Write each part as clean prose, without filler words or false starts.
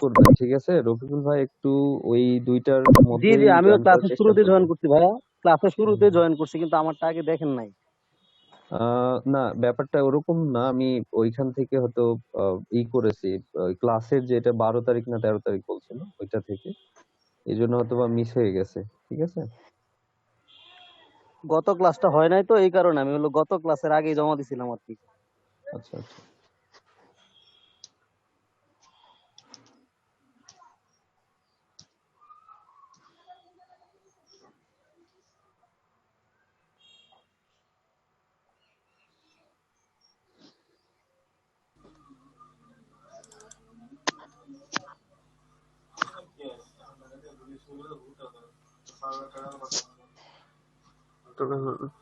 করবেন, ঠিক আছে রফিকুল ভাই, একটু ওই দুইটার জি জি, মধ্যেই আমিও জয়েন করার ক্লাসের চেষ্টা শুরুতে জয়েন করবেন। করছি ভাইয়া, ক্লাসের শুরুতে হুম। জয়েন করছি, কিন্তু আমারটা আগে দেখেন নাই। না, ব্যাপারটা ওরকম না। আমি ওইখান থেকে হয়তো করেছি, ক্লাসের যেটা 12 তারিখ না 13 তারিখ বলছিল ওইটা থেকে, এই জন্য হয়তো বা মিস হয়ে গেছে। ঠিক আছে। গত ক্লাসটা হয় নাই তো, এই কারণে আমি হলো গত ক্লাসের আগেই জমা দিছিলাম আর কি। আচ্ছা আচ্ছা।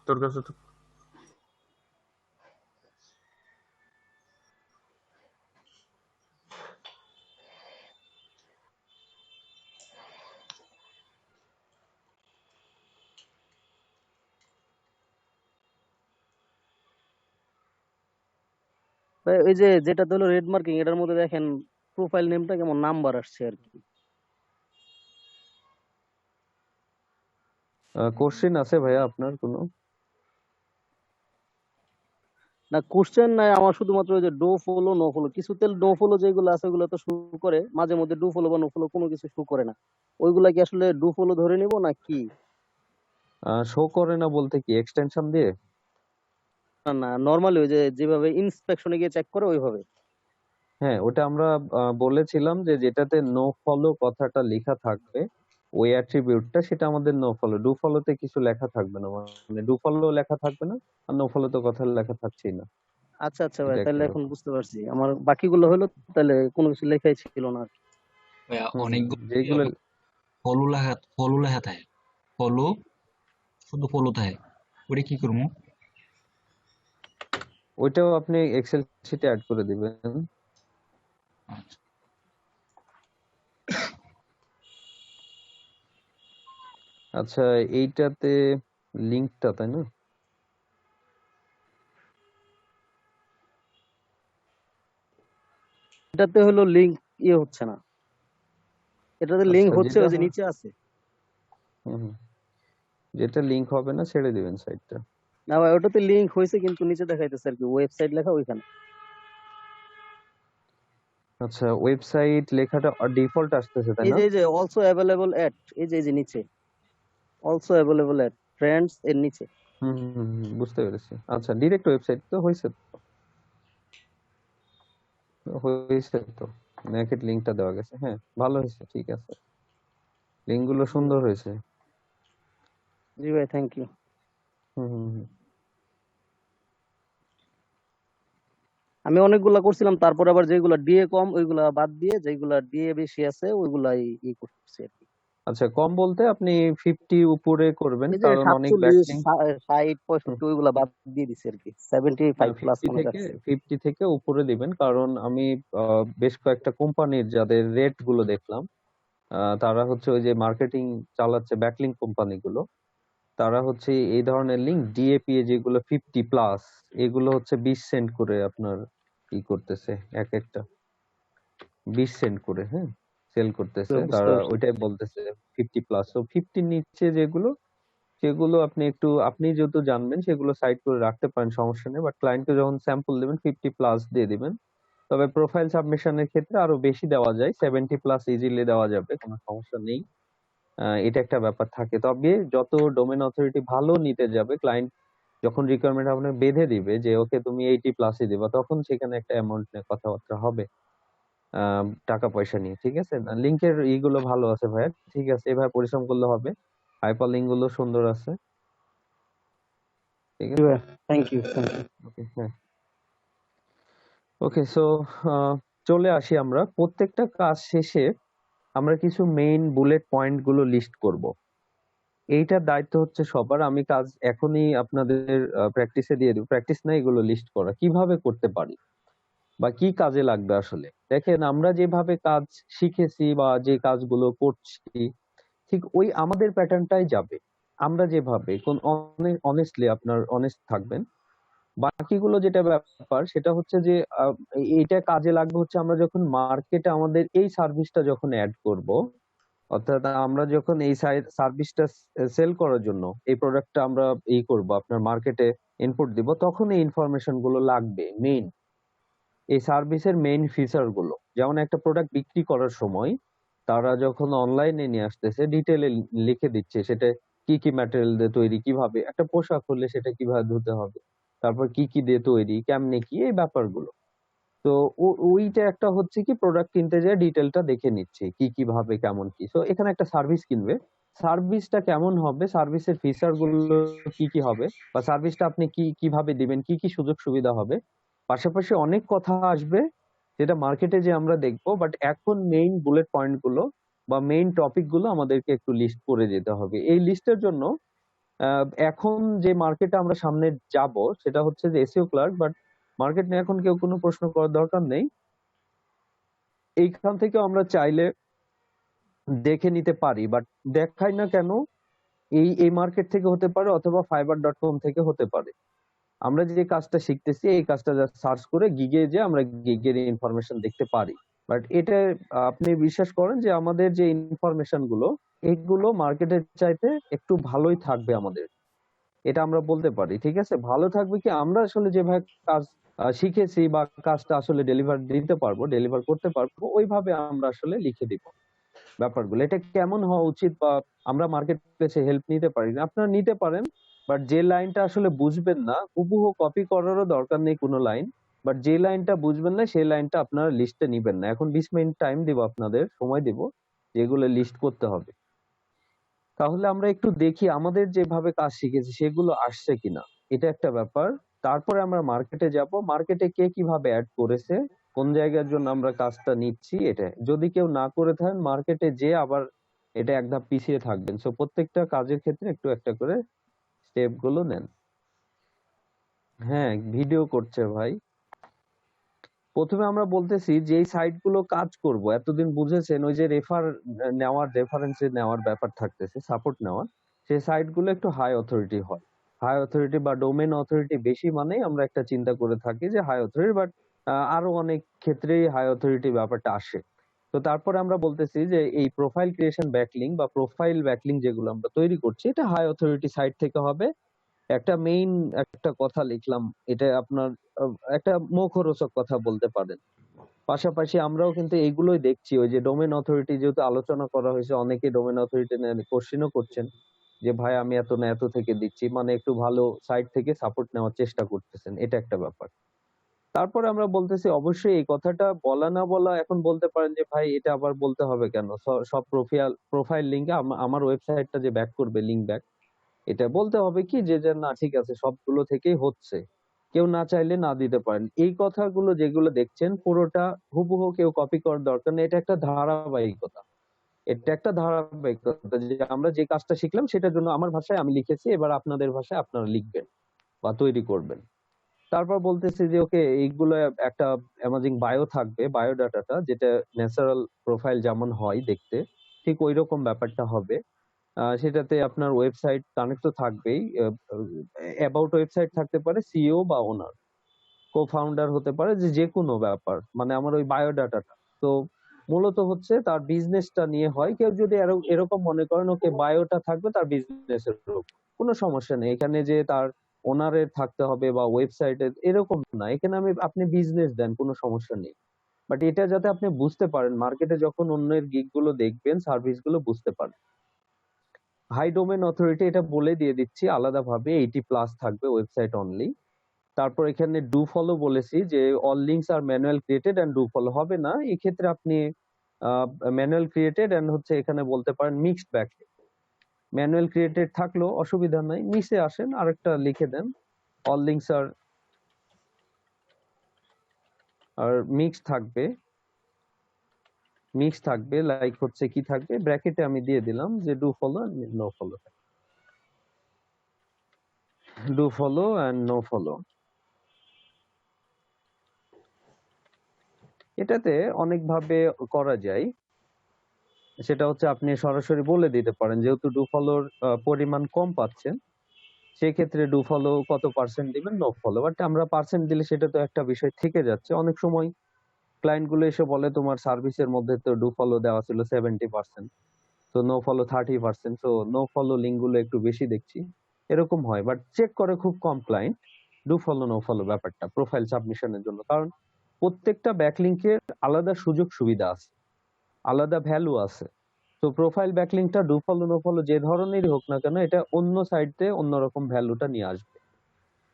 তোর কাছে তো তো এই যে যেটা হলো রেড মার্কিং, এটার মধ্যে দেখেন প্রোফাইল নেমটা কেমন নাম্বার আসছে আর কি। কোশ্চেন আছে ভাইয়া আপনার কোনো? না কোশ্চেন নাই আমার, শুধুমাত্র ওই যে ডো ফলো নো ফলো, কিছুতে ডো ফলো যেগুলো আছে ওগুলো তো শু করে, মাঝে মধ্যে ডু ফলো বা নো ফলো কোনো কিছু শু করে না। ওইগুলা কি আসলে ডু ফলো ধরে নিব না কি? শো করে না বলতে কি এক্সটেনশন দিয়ে? না না, নর্মালি ওই যে যেভাবে ইন্সপেকশনে গিয়ে চেক করে ওইভাবে। হ্যাঁ, ওটা আমরা বলেছিলাম যে যেটাতে নো ফলো কথাটা লেখা থাকবে, ওই অ্যাট্রিবিউটটা, সেটা আমাদের নো ফলো। ডু ফলোতে কিছু লেখা থাকবে না, মানে ডু ফলো লেখা থাকবে না, আর নো ফলো তো কথা লেখা থাকছেই না। আচ্ছা আচ্ছা ভাই, এটা একটা তাহলে এখন ব্যাপার। বুঝতে পারছি। আমার বাকিগুলো হলো তাহলে কোনো কিছু লেখাই ছিল না আর কি। ভাইয়া হুম হুম হুম। অনেকগুলো যেগুলো ফলো লেখা থাকে, ফলো, শুধু ফলো থাকে, ওটা কি করবো? ওইটাও আপনি এক্সেল শিটে অ্যাড করে দিবেন। আচ্ছা, আচ্ছা, এইটাতে লিঙ্কটা, তাই না? এটাতে হলো লিংক ইয়ে হচ্ছে না, এটাতে লিংক আচ্ছা, হচ্ছে যেটা ওই যে নিচে আছে। হুম হুম, যেটা লিঙ্ক হবে না ছেড়ে দিবেন সাইটটা। না ভাই, ওটাতে লিংক হয়েছে কিন্তু নিচে দেখাইতেছে আর কি ওয়েবসাইট লেখা ওইখানে। আচ্ছা, ওয়েবসাইট লেখাটা ডিফল্ট আসতেছে, তাই না? এই যে অলসো অ্যাভেলেবল এট, এই যে নিচে অলসো অ্যাভেলেবল এট ফ্রেন্ডস এর নিচে। হুম হুম হুম হুম, বুঝতে পেরেছি। আচ্ছা, ডিরেক্ট ওয়েবসাইট তো হয়েছে, তো নেকেড লিংকটা দেওয়া গেছে। হ্যাঁ, ভালো হয়েছে, ঠিক আছে, লিংক গুলো জি সুন্দর হয়েছে। জি ভাই, থ্যাংক ইউ। হুম হুম হুম। আমি অনেকগুলা করছিলাম, তারপর আবার যেগুলা ডিএ কম ওইগুলা বাদ দিয়ে যেগুলা ডিএ বেশি আছে ওইগুলাই ই করতেছি আর কি। আচ্ছা, কম বলতে আপনি 50 উপরে করবেন, এই যে কারণ অনেক 47, ব্যাকলিংক 60, 65 ওইগুলা বাদ দিয়ে দিছি আর কি, 75 প্লাস 50 মনে থেকে রাখছি। 50 থেকে উপরে দিবেন, কারণ আমি বেশ কয়েকটা কোম্পানির যাদের রেট গুলো দেখলাম, তারা হচ্ছে ওই যে মার্কেটিং চালাচ্ছে ব্যাকলিংক কোম্পানিগুলো, তারা হচ্ছে এই ধরনের লিঙ্ক ডিএপি যেগুলো 50+, এগুলো হচ্ছে 20 সেন্ট করে আপনার করতেছে, এক একটা 20 সেন্ট করে, হ্যাঁ, সেল করতেছে বুঝতে তারা, পারছি। ওইটাই বলতেছে 50+। তো 50 নিচে যেগুলো, সেগুলো আপনি একটু, আপনি যেহেতু জানবেন সেগুলো সাইড করে রাখতে পারেন, সমস্যা নেই, বাট ক্লায়েন্টকে যখন স্যাম্পল দেবেন 50+ দিয়ে দিবেন। তবে প্রোফাইল সাবমিশনের ক্ষেত্রে আরো বেশি দেওয়া যায়, 70+ ইজিলি দেওয়া যাবে, কোনো সমস্যা নেই। এটা একটা ব্যাপার থাকে। তবে যত ডোমেন অথরিটি ভালো নিতে যাবে, ক্লায়েন্ট যখন রিকোয়ারমেন্ট আপনাকে বেঁধে দিবে যে ওকে তুমি 80+ই দিবা, তখন সেখানে একটা অ্যামাউন্ট নিয়ে কথাবার্তা হবে, টাকা পয়সা নিয়ে। ঠিক আছে, লিঙ্কের ইগুলো ভালো আছে ভাইয়া, ঠিক আছে, এভাবে পরিশ্রম করলে হবে। হাইপার লিঙ্ক গুলো সুন্দর আছে। ঠিক আছে। Thank you thank you. Okay, হ্যাঁ। ওকে, সো চলে আসি আমরা প্রত্যেকটা কাজ শেষে আমরা কিছু মেইন বুলেট পয়েন্ট গুলো লিস্ট করব। এইটার দায়িত্ব হচ্ছে সবার। আমি কাজ এখনই আপনাদের প্র্যাকটিসে দিয়ে দিব, প্র্যাকটিস না, এগুলো লিস্ট করা কিভাবে করতে পারি বা কি কাজে লাগবে। আসলে দেখেন, আমরা যেভাবে কাজ শিখেছি বা যে কাজগুলো করছি, ঠিক ওই আমাদের প্যাটার্নটাই যাবে। আমরা যেভাবে, কোন অনেস্টলি আপনার অনেস্ট থাকবেন, বাকিগুলো যেটা ব্যাপার সেটা হচ্ছে যে এইটা কাজে লাগবে হচ্ছে আমরা যখন মার্কেটে আমাদের এই সার্ভিসটা যখন অ্যাড করব, অর্থাৎ আমরা যখন এই সার্ভিসটা সেল করার জন্য এই প্রোডাক্টটা আমরা করব, আপনার মার্কেটে ইনপুট দিব, তখন এই ইনফরমেশন গুলো লাগবে। মেইন এই সার্ভিসের মেইন ফিচার গুলো, যেমন একটা প্রোডাক্ট বিক্রি করার সময় তারা যখন অনলাইনে নিয়ে আসতেছে ডিটেলে লিখে দিচ্ছে সেটা কি কি ম্যাটেরিয়াল দিয়ে তৈরি, কিভাবে একটা পোশাক হলে সেটা কিভাবে ধুতে হবে, তারপর কি কি দিয়ে তৈরি, কেমনে কি, এই ব্যাপারগুলো। তো ওইটা একটা হচ্ছে কি প্রোডাক্ট কিনতে যায় ডিটেলটা দেখে নিচ্ছে কি কিভাবে কেমন কি। তো এখানে একটা সার্ভিস কিনবে, সার্ভিসটা কেমন হবে, সার্ভিসের ফিচার গুলো কি কি হবে, বা সার্ভিসটা আপনি কি কিভাবে দিবেন, কি কি সুযোগ সুবিধা হবে, পাশাপাশি অনেক কথা আসবে যেটা মার্কেটে যে আমরা দেখবো। বাট এখন মেইন বুলেট পয়েন্ট গুলো বা মেইন টপিক গুলো আমাদেরকে একটু লিস্ট করে যেতে হবে। এই লিস্টের জন্য এখন যে মার্কেটে আমরা সামনে যাব সেটা হচ্ছে যে এসইও ক্লার্ক। বাট মার্কেট নিয়ে এখন কেউ কোনো প্রশ্ন করার দরকার নেই, এইখান থেকে আমরা চাইলে দেখে নিতে পারি। বাট দেখাই না কেন, এই মার্কেট থেকে হতে পারে অথবা fiverr.com থেকে হতে পারে। আমরা যে কাজটা শিখতেছি এই কাজটা সার্চ করে গিগে যে আমরা গিগের ইনফরমেশন দেখতে পারি। বাট এটা আপনি বিশ্বাস করেন যে আমাদের যে ইনফরমেশন গুলো এগুলো মার্কেটের চাইতে একটু ভালোই থাকবে আমাদের, এটা আমরা বলতে পারি। ঠিক আছে, ভালো থাকবে কি, আমরা আসলে যেভাবে কাজ শিখেছি বা কাজটা আসলে ডেলিভার করতে পারবো ওইভাবে আমরা আসলে লিখে দিব ব্যাপারগুলো। এটা কেমন হওয়া উচিত বা আমরা মার্কেট প্লেসে হেল্প নিতে পারি না, আপনারা নিতে পারেন। বাট যে লাইনটা আসলে বুঝবেন না হুবহু কপি করারও দরকার নেই কোনো লাইন। বাট যে লাইনটা বুঝবেন না সেই লাইনটা আপনারা লিস্টে নিবেন না। এখন 20 মিনিট টাইম দিব, আপনাদের সময় দিব যেগুলো লিস্ট করতে হবে। তাহলে আমরা একটু দেখি আমাদের যেভাবে কাজ শিখেছি সেগুলো আসছে কিনা, এটা একটা ব্যাপার। তারপরে আমরা মার্কেটে যাব, মার্কেটে কে কিভাবে অ্যাড করেছে, কোন জায়গার জন্য আমরা কাজটা নিচ্ছি, এটা যদি কেউ না করে থাকেন মার্কেটে যে আবার এটা এক ধাপ পিছিয়ে থাকবেন। সো প্রত্যেকটা কাজের ক্ষেত্রে একটু একটা করে স্টেপ গুলো নেন। হ্যাঁ, ভিডিও করছে ভাই। প্রথমে আমরা বলতেছি যে এই সাইট গুলো কাজ করব, এতদিন বুঝেছেন ওই যে রেফারেন্স নেওয়ার ব্যাপার থাকতেছে, সাপোর্ট নেওয়ার, সেই সাইট গুলো একটু হাই অথরিটি হয়। হাই অথরিটি বা ডোমেন অথরিটি বেশি মানে আমরা একটা চিন্তা করে থাকি যে হাই অথরিটি, বাট আরো অনেক ক্ষেত্রেই হাই অথরিটি ব্যাপারটা আসে। তো তারপরে আমরা বলতেছি যে এই প্রোফাইল ক্রিয়েশন ব্যাকলিং বা প্রোফাইল ব্যাকলিং যেগুলো আমরা তৈরি করছি এটা হাই অথরিটি সাইট থেকে হবে। একটা মেইন একটা কথা লিখলাম, এটা আপনার একটা মুখরোচক কথা বলতে পারেন। পাশাপাশি আমরাও কিন্তু এইগুলোই দেখছি, ওই যে ডোমেন অথরিটি যেহেতু আলোচনা করা হয়েছে, অনেকে ডোমেন অথরিটি নিয়ে কোশ্চেনও করছেন যে ভাই আমি এত না এত থেকে দিচ্ছি, মানে একটু ভালো সাইট থেকে সাপোর্ট নেওয়ার চেষ্টা করতেছেন, এটা একটা ব্যাপার। তারপরে আমরা বলতেছি অবশ্যই এই কথাটা বলা না বলা, এখন বলতে পারেন যে ভাই এটা আবার বলতে হবে কেন, সব প্রোফাইল লিঙ্কে আমার ওয়েবসাইটটা যে ব্যাক করবে লিঙ্ক ব্যাক, এটা বলতে হবে কি যে না ঠিক আছে সবগুলো থেকেই হচ্ছে, কেউ না চাইলে না দিতে পারেন। এই কথাগুলো যেগুলো দেখছেন পুরোটা হুবহু কেউ কপি করার দরকার নেই, এটা একটা ধারাবাহিকতা। এটা একটা ধারাবাহিকতা যে আমরা যে কাজটা শিখলাম সেটার জন্য আমার ভাষায় আমি লিখেছি, এবার আপনাদের ভাষায় আপনারা লিখবেন বা তৈরি করবেন। তারপর বলতেছি যে ওকে এইগুলো একটা অ্যামাজিং বায়ো থাকবে, বায়োডাটাটা যেটা ন্যাচারাল প্রোফাইল যেমন হয় দেখতে ঠিক ওই রকম ব্যাপারটা হবে। সেটাতে আপনার ওয়েবসাইট কানেক্ট তো থাকবেই, অ্যাবাউট ওয়েবসাইট থাকতে পারে, সিইও বা ওনার, কো ফাউন্ডার হতে পারে, যে যে কোনো ব্যাপার, মানে আমার ওই বায়োডাটাটা। তো মূলত হচ্ছে তার বিজনেসটা নিয়ে হয়। কেউ যদি এরকম মনে করেন ওকে বায়োটা থাকবে তার বিজনেসের উপর, কোনো সমস্যা নেই এখানে যে তার ওনারের থাকতে হবে বা ওয়েবসাইটের, এরকম না। এখানে আপনি বিজনেস দেন, কোনো সমস্যা নেই। বাট এটা যাতে আপনি বুঝতে পারেন মার্কেটে যখন অন্যের গিগ গুলো দেখবেন, সার্ভিস গুলো বুঝতে পারেন। হাই ডোমেন অথরিটি এটা বলে দিয়ে দিচ্ছি আলাদাভাবে, 80+ থাকবে ওয়েবসাইট অনলি। তারপর এখানে ডু ফলো বলেছি যে all links are manual created and do follow হবে না, এই ক্ষেত্রে আপনি ম্যানুয়াল ক্রিয়েটেড এন্ড হচ্ছে এখানে বলতে পারেন মিক্সড ব্যাক। ম্যানুয়াল ক্রিয়েটেড থাকলেও অসুবিধা নাই, নিচে আসেন আরেকটা লিখে দেন অল লিঙ্কস আর মিক্স থাকবে লাইক হচ্ছে কি থাকবে ব্র্যাকেটে আমি দিয়ে দিলাম যে do follow no follow, do follow and no follow. এটাতে অনেক ভাবে করা যায়, সেটা হচ্ছে আপনি সরাসরি বলে দিতে পারেন যেহেতু ডু ফলোর পরিমাণ কম পাচ্ছেন, সেক্ষেত্রে ডু ফলো কত পার্সেন্ট দিবেন, নো ফলো। বাট আমরা পার্সেন্ট দিলে সেটা তো একটা বিষয় থেকে যাচ্ছে। অনেক সময় ক্লায়েন্ট গুলো এসে বলে তোমার সার্ভিসের মধ্যে তো ডু ফলো দেওয়া ছিল 70%, তো নো ফলো 30%, তো নো ফলো লিঙ্ক গুলো একটু বেশি দেখছি, এরকম হয়। বাট চেক করে খুব কম client do follow no follow ব্যাপারটা প্রোফাইল সাবমিশনের জন্য। কারণ প্রত্যেকটা ব্যাকলিংকের আলাদা সুযোগ সুবিধা আছে, আলাদা ভ্যালু আছে। তো প্রোফাইল ব্যাকলিংটা ডু ফলো নো ফলো যে ধরনেরই হোক না কেন, এটা অন্য সাইটে অন্যরকম ভ্যালুটা নিয়ে আসবে।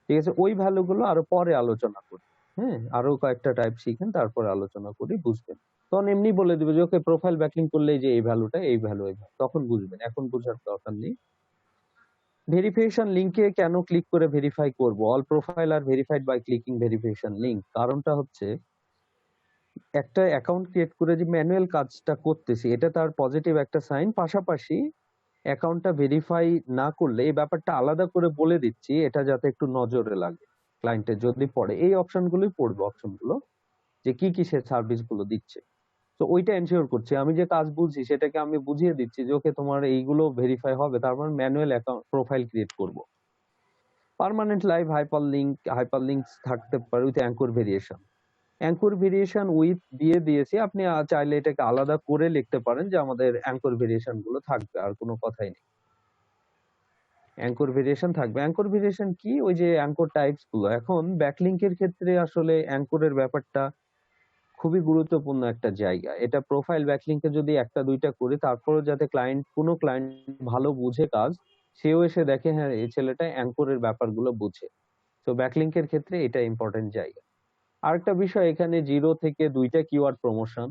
ঠিক আছে, ওই ভ্যালু গুলো আরো পরে আলোচনা করি। হ্যাঁ, আরো কয়েকটা টাইপ শিখেন, তারপরে আলোচনা করি, বুঝবেন। তখন এমনি বলে দিবে যে ওকে প্রোফাইল ব্যাকলিং করলে এই যে এই ভ্যালুটা, এই ভ্যালু, এই ভ্যালু, তখন বুঝবেন, এখন বুঝার দরকার নেই। ভেরিফিকেশন লিংকে কেন ক্লিক করে ভেরিফাই করব? All profile are verified by clicking verification link. কারণটা হচ্ছে একটা অ্যাকাউন্ট ক্রিয়েট করে যে ম্যানুয়াল কাজটা করতেছি, এটা তার পজিটিভ একটা সাইন। পাশাপাশি অ্যাকাউন্টটা ভেরিফাই না করলে এই ব্যাপারটা আলাদা করে বলে দিচ্ছি, এটা যাতে একটু নজরে লাগে ক্লায়েন্টের, যদি পড়ে এই অপশনগুলোই পড়বে, অপশনগুলো যে কি কি সে সার্ভিস গুলো দিচ্ছে। তো ওইটা এনশিওর করছি, আমি যে কাজ বুঝি সেটাকে আমি বুঝিয়ে দিচ্ছি যে ওকে তোমার এইগুলো ভেরিফাই হবে, তারপর ম্যানুয়াল অ্যাকাউন্ট প্রোফাইল ক্রিয়েট করব। পার্মানেন্ট লাইভ হাইপার লিঙ্কস থাকতে পারে with anchor variation. Anchor variation with দিয়ে দিয়েছি, আপনি চাইলে এটাকে আলাদা করে লিখতে পারেন যে আমাদের অ্যাঙ্কর ভেরিয়েশন গুলো থাকবে, আর কোনো কথাই নেই, অ্যাঙ্কর ভেরিয়েশন থাকবে। অ্যাঙ্কর ভেরিয়েশন কি? ওই যে অ্যাঙ্কর টাইপস গুলো। এখন ব্যাকলিংকের ক্ষেত্রে আসলে অ্যাঙ্করের ব্যাপারটা খুবই গুরুত্বপূর্ণ একটা জায়গা। এটা প্রোফাইল ব্যাকলিংকে যদি একটা দুইটা করি, তারপরেও যাতে কোনো ক্লায়েন্ট ভালো বুঝে কাজ, সেও এসে দেখে হ্যাঁ এই ছেলেটা অ্যাঙ্করের ব্যাপারগুলো বুঝে। তো ব্যাকলিংকের ক্ষেত্রে এটা ইম্পর্টেন্ট জায়গা। আরেকটা বিষয়, এখানে 0 থেকে 2টা কিওয়ার্ড প্রমোশন।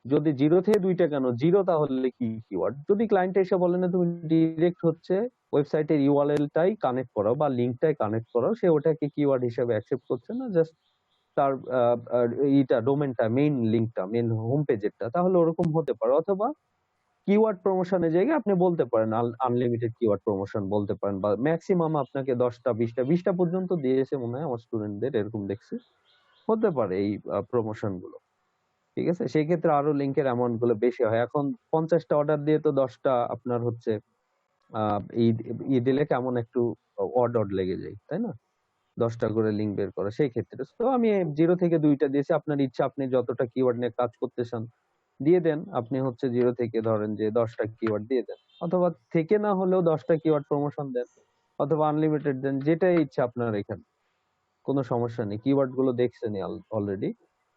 যদি 0 থেকে 2টা কেন, 0 তাহলে কি কিওয়ার্ড? যদি ক্লায়েন্ট এসে বলে না তুমি ডিরেক্ট হচ্ছে ওয়েবসাইটের ইউআরএল টাই কানেক্ট করো বা লিঙ্কটাই কানেক্ট করো, সে ওটাকে কিওয়ার্ড হিসেবে অ্যাকসেপ্ট করছে না, জাস্ট তার এইটা ডোমেনটা, মেইন লিঙ্কটা, মেইন হোম পেজেরটা, তাহলে ওরকম হতে পারে। অথবা কিওয়ার্ড প্রমোশনের জায়গায় আপনি বলতে পারেন আনলিমিটেড কিওয়ার্ড প্রমোশন বলতে পারেন, বা ম্যাক্সিমাম আপনাকে 10টা 20টা পর্যন্ত দিয়েছে মনে হয় আমার স্টুডেন্টদের, এরকম দেখছি। হতে পারে এই প্রমোশন গুলো। ঠিক আছে, সেই ক্ষেত্রে আরো লিঙ্কের অ্যামাউন্ট গুলো বেশি হয়। এখন 50টা অর্ডার দিয়ে তো 10টা আপনার হচ্ছে দিলে কেমন একটু অড অড লেগে যায়, তাই না? 10টা করে লিঙ্ক বের করা, সেই ক্ষেত্রে তো আমি 0 থেকে 2টা দিয়েছি। আপনার ইচ্ছা, আপনি যতটা কিওয়ার্ড নিয়ে কাজ করতে চান দিয়ে দেন। আপনি হচ্ছে 0 থেকে ধরেন যে 10টা কিওয়ার্ড দিয়ে দেন, অথবা থেকে না হলেও 10টা কিওয়ার্ড প্রমোশন দেন, অথবা আনলিমিটেড দেন, যেটাই ইচ্ছা আপনার। এখানে কোনো সমস্যা নেই, কিওয়ার্ড গুলো দেখছেন অলরেডি।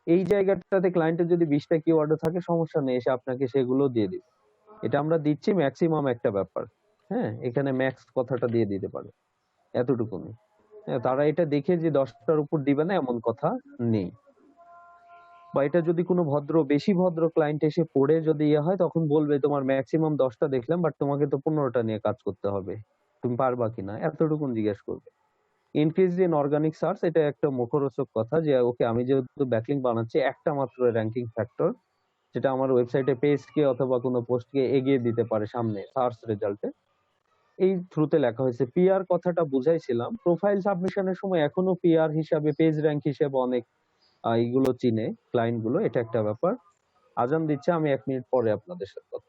এই জায়গাটাতে ক্লায়েন্টের যদি 20টা কিওয়ার্ডও থাকে সমস্যা নেই, এসে আপনাকে সেগুলো দিয়ে দিবে। এটা আমরা দিচ্ছি ম্যাক্সিমাম একটা ব্যাপার। হ্যাঁ, এখানে ম্যাক্স কথাটা দিয়ে দিতে পারে, এতটুকুনি। হ্যাঁ, তারা এটা দেখে যে 10টার উপর দিবে না এমন কথা নেই। বা এটা যদি কোনো বেশি ভদ্র ক্লায়েন্ট এসে পড়ে যদি ইয়ে হয়, তখন বলবে তোমার ম্যাক্সিমাম 10টা দেখলাম, বাট তোমাকে তো 15টা নিয়ে কাজ করতে হবে, তুমি পারবা কিনা, এতটুকুন জিজ্ঞেস করবে। ইনক্রিজ ইন অর্গানিক সার্চ, এটা একটা মুখরোচক কথা যে ওকে আমি যেহেতু ব্যাকলিংক বানাচ্ছি, একটা মাত্র র্যাঙ্কিং ফ্যাক্টর যেটা আমার ওয়েবসাইটে পেজকে অথবা কোনো পোস্টকে এগিয়ে দিতে পারে সামনে সার্চ রেজাল্টে, এই থ্রুতে লেখা হয়েছে। পিআর কথাটা বুঝাইছিলাম প্রোফাইল সাবমিশনের সময়, এখনো পিআর হিসাবে, পেজ র্যাঙ্ক হিসেবে অনেক এইগুলো চিনে ক্লায়েন্ট গুলো, এটা একটা ব্যাপার। আজান দিচ্ছে, আমি 1 মিনিট পরে আপনাদের সাথে কথা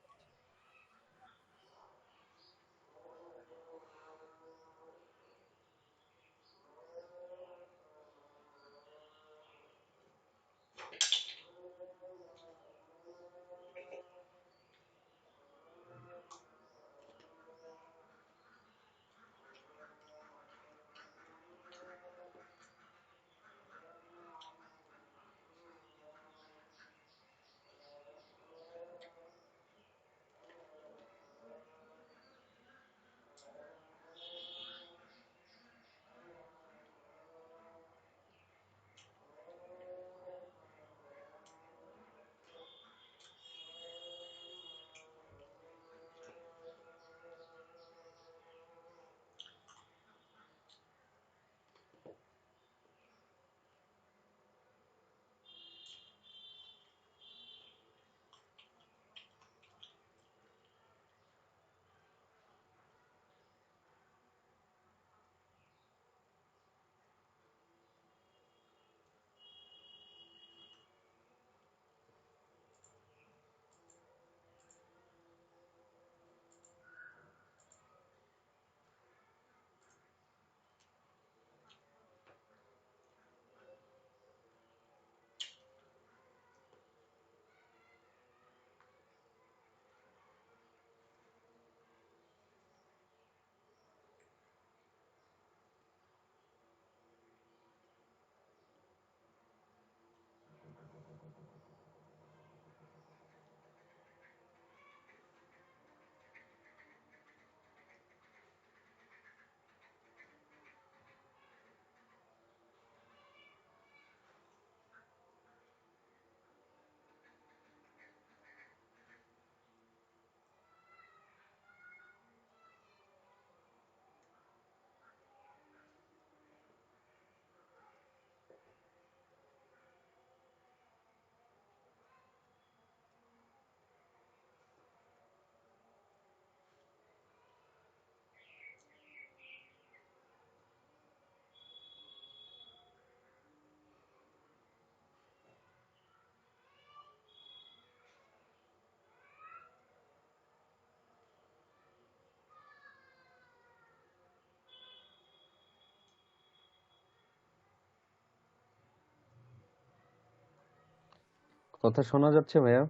কথা শোনা যাচ্ছে ভাইয়া?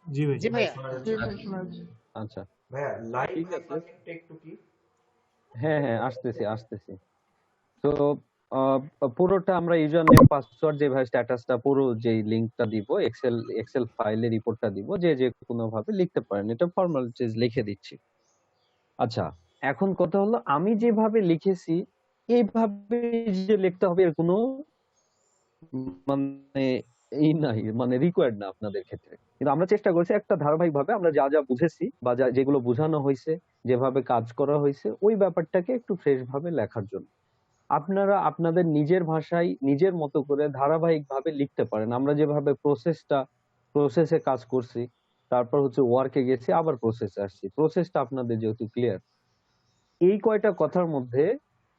জি ভাই জি ভাইয়া শোনা জি যাচ্ছে। ভাই শোনা যাচ্ছে। আচ্ছা, ভাইয়া লাইভ ঠিক আর আছে। কমেন্টটা একটু কি? হ্যাঁ, আসতেছি। তো আহ, পুরোটা আমরা ইউজার নেম পাসওয়ার্ড যেভাবে স্ট্যাটাসটা পুরো যে লিংকটা দিব, এক্সেল ফাইলে রিপোর্টটা দিব, যে কোনো ভাবে লিখতে পারেন, এটা ফর্মালিটিজ লিখে দিচ্ছি। আচ্ছা, এখন কথা হলো আমি যেভাবে লিখেছি এইভাবে যে লিখতে হবে এর কোনো মানে এই নাই, মানে রিকোয়ার্ড না আপনাদের ক্ষেত্রে। কিন্তু আমরা চেষ্টা করছি একটা ধারাবাহিক ভাবে আমরা যা যা বুঝেছি বা যেগুলো বোঝানো হয়েছে, যেভাবে কাজ করা হয়েছে ওই ব্যাপারটাকে একটু ফ্রেশ ভাবে লেখার জন্য। আপনারা আপনাদের নিজের ভাষায় নিজের মতো করে ধারাবাহিক ভাবে লিখতে পারেন। আমরা যেভাবে প্রসেসে কাজ করছি, তারপর হচ্ছে ওয়ার্কে গেছি, আবার প্রসেসে আসছি, প্রসেসটা আপনাদের যেহেতু ক্লিয়ার, এই কয়টা কথার মধ্যে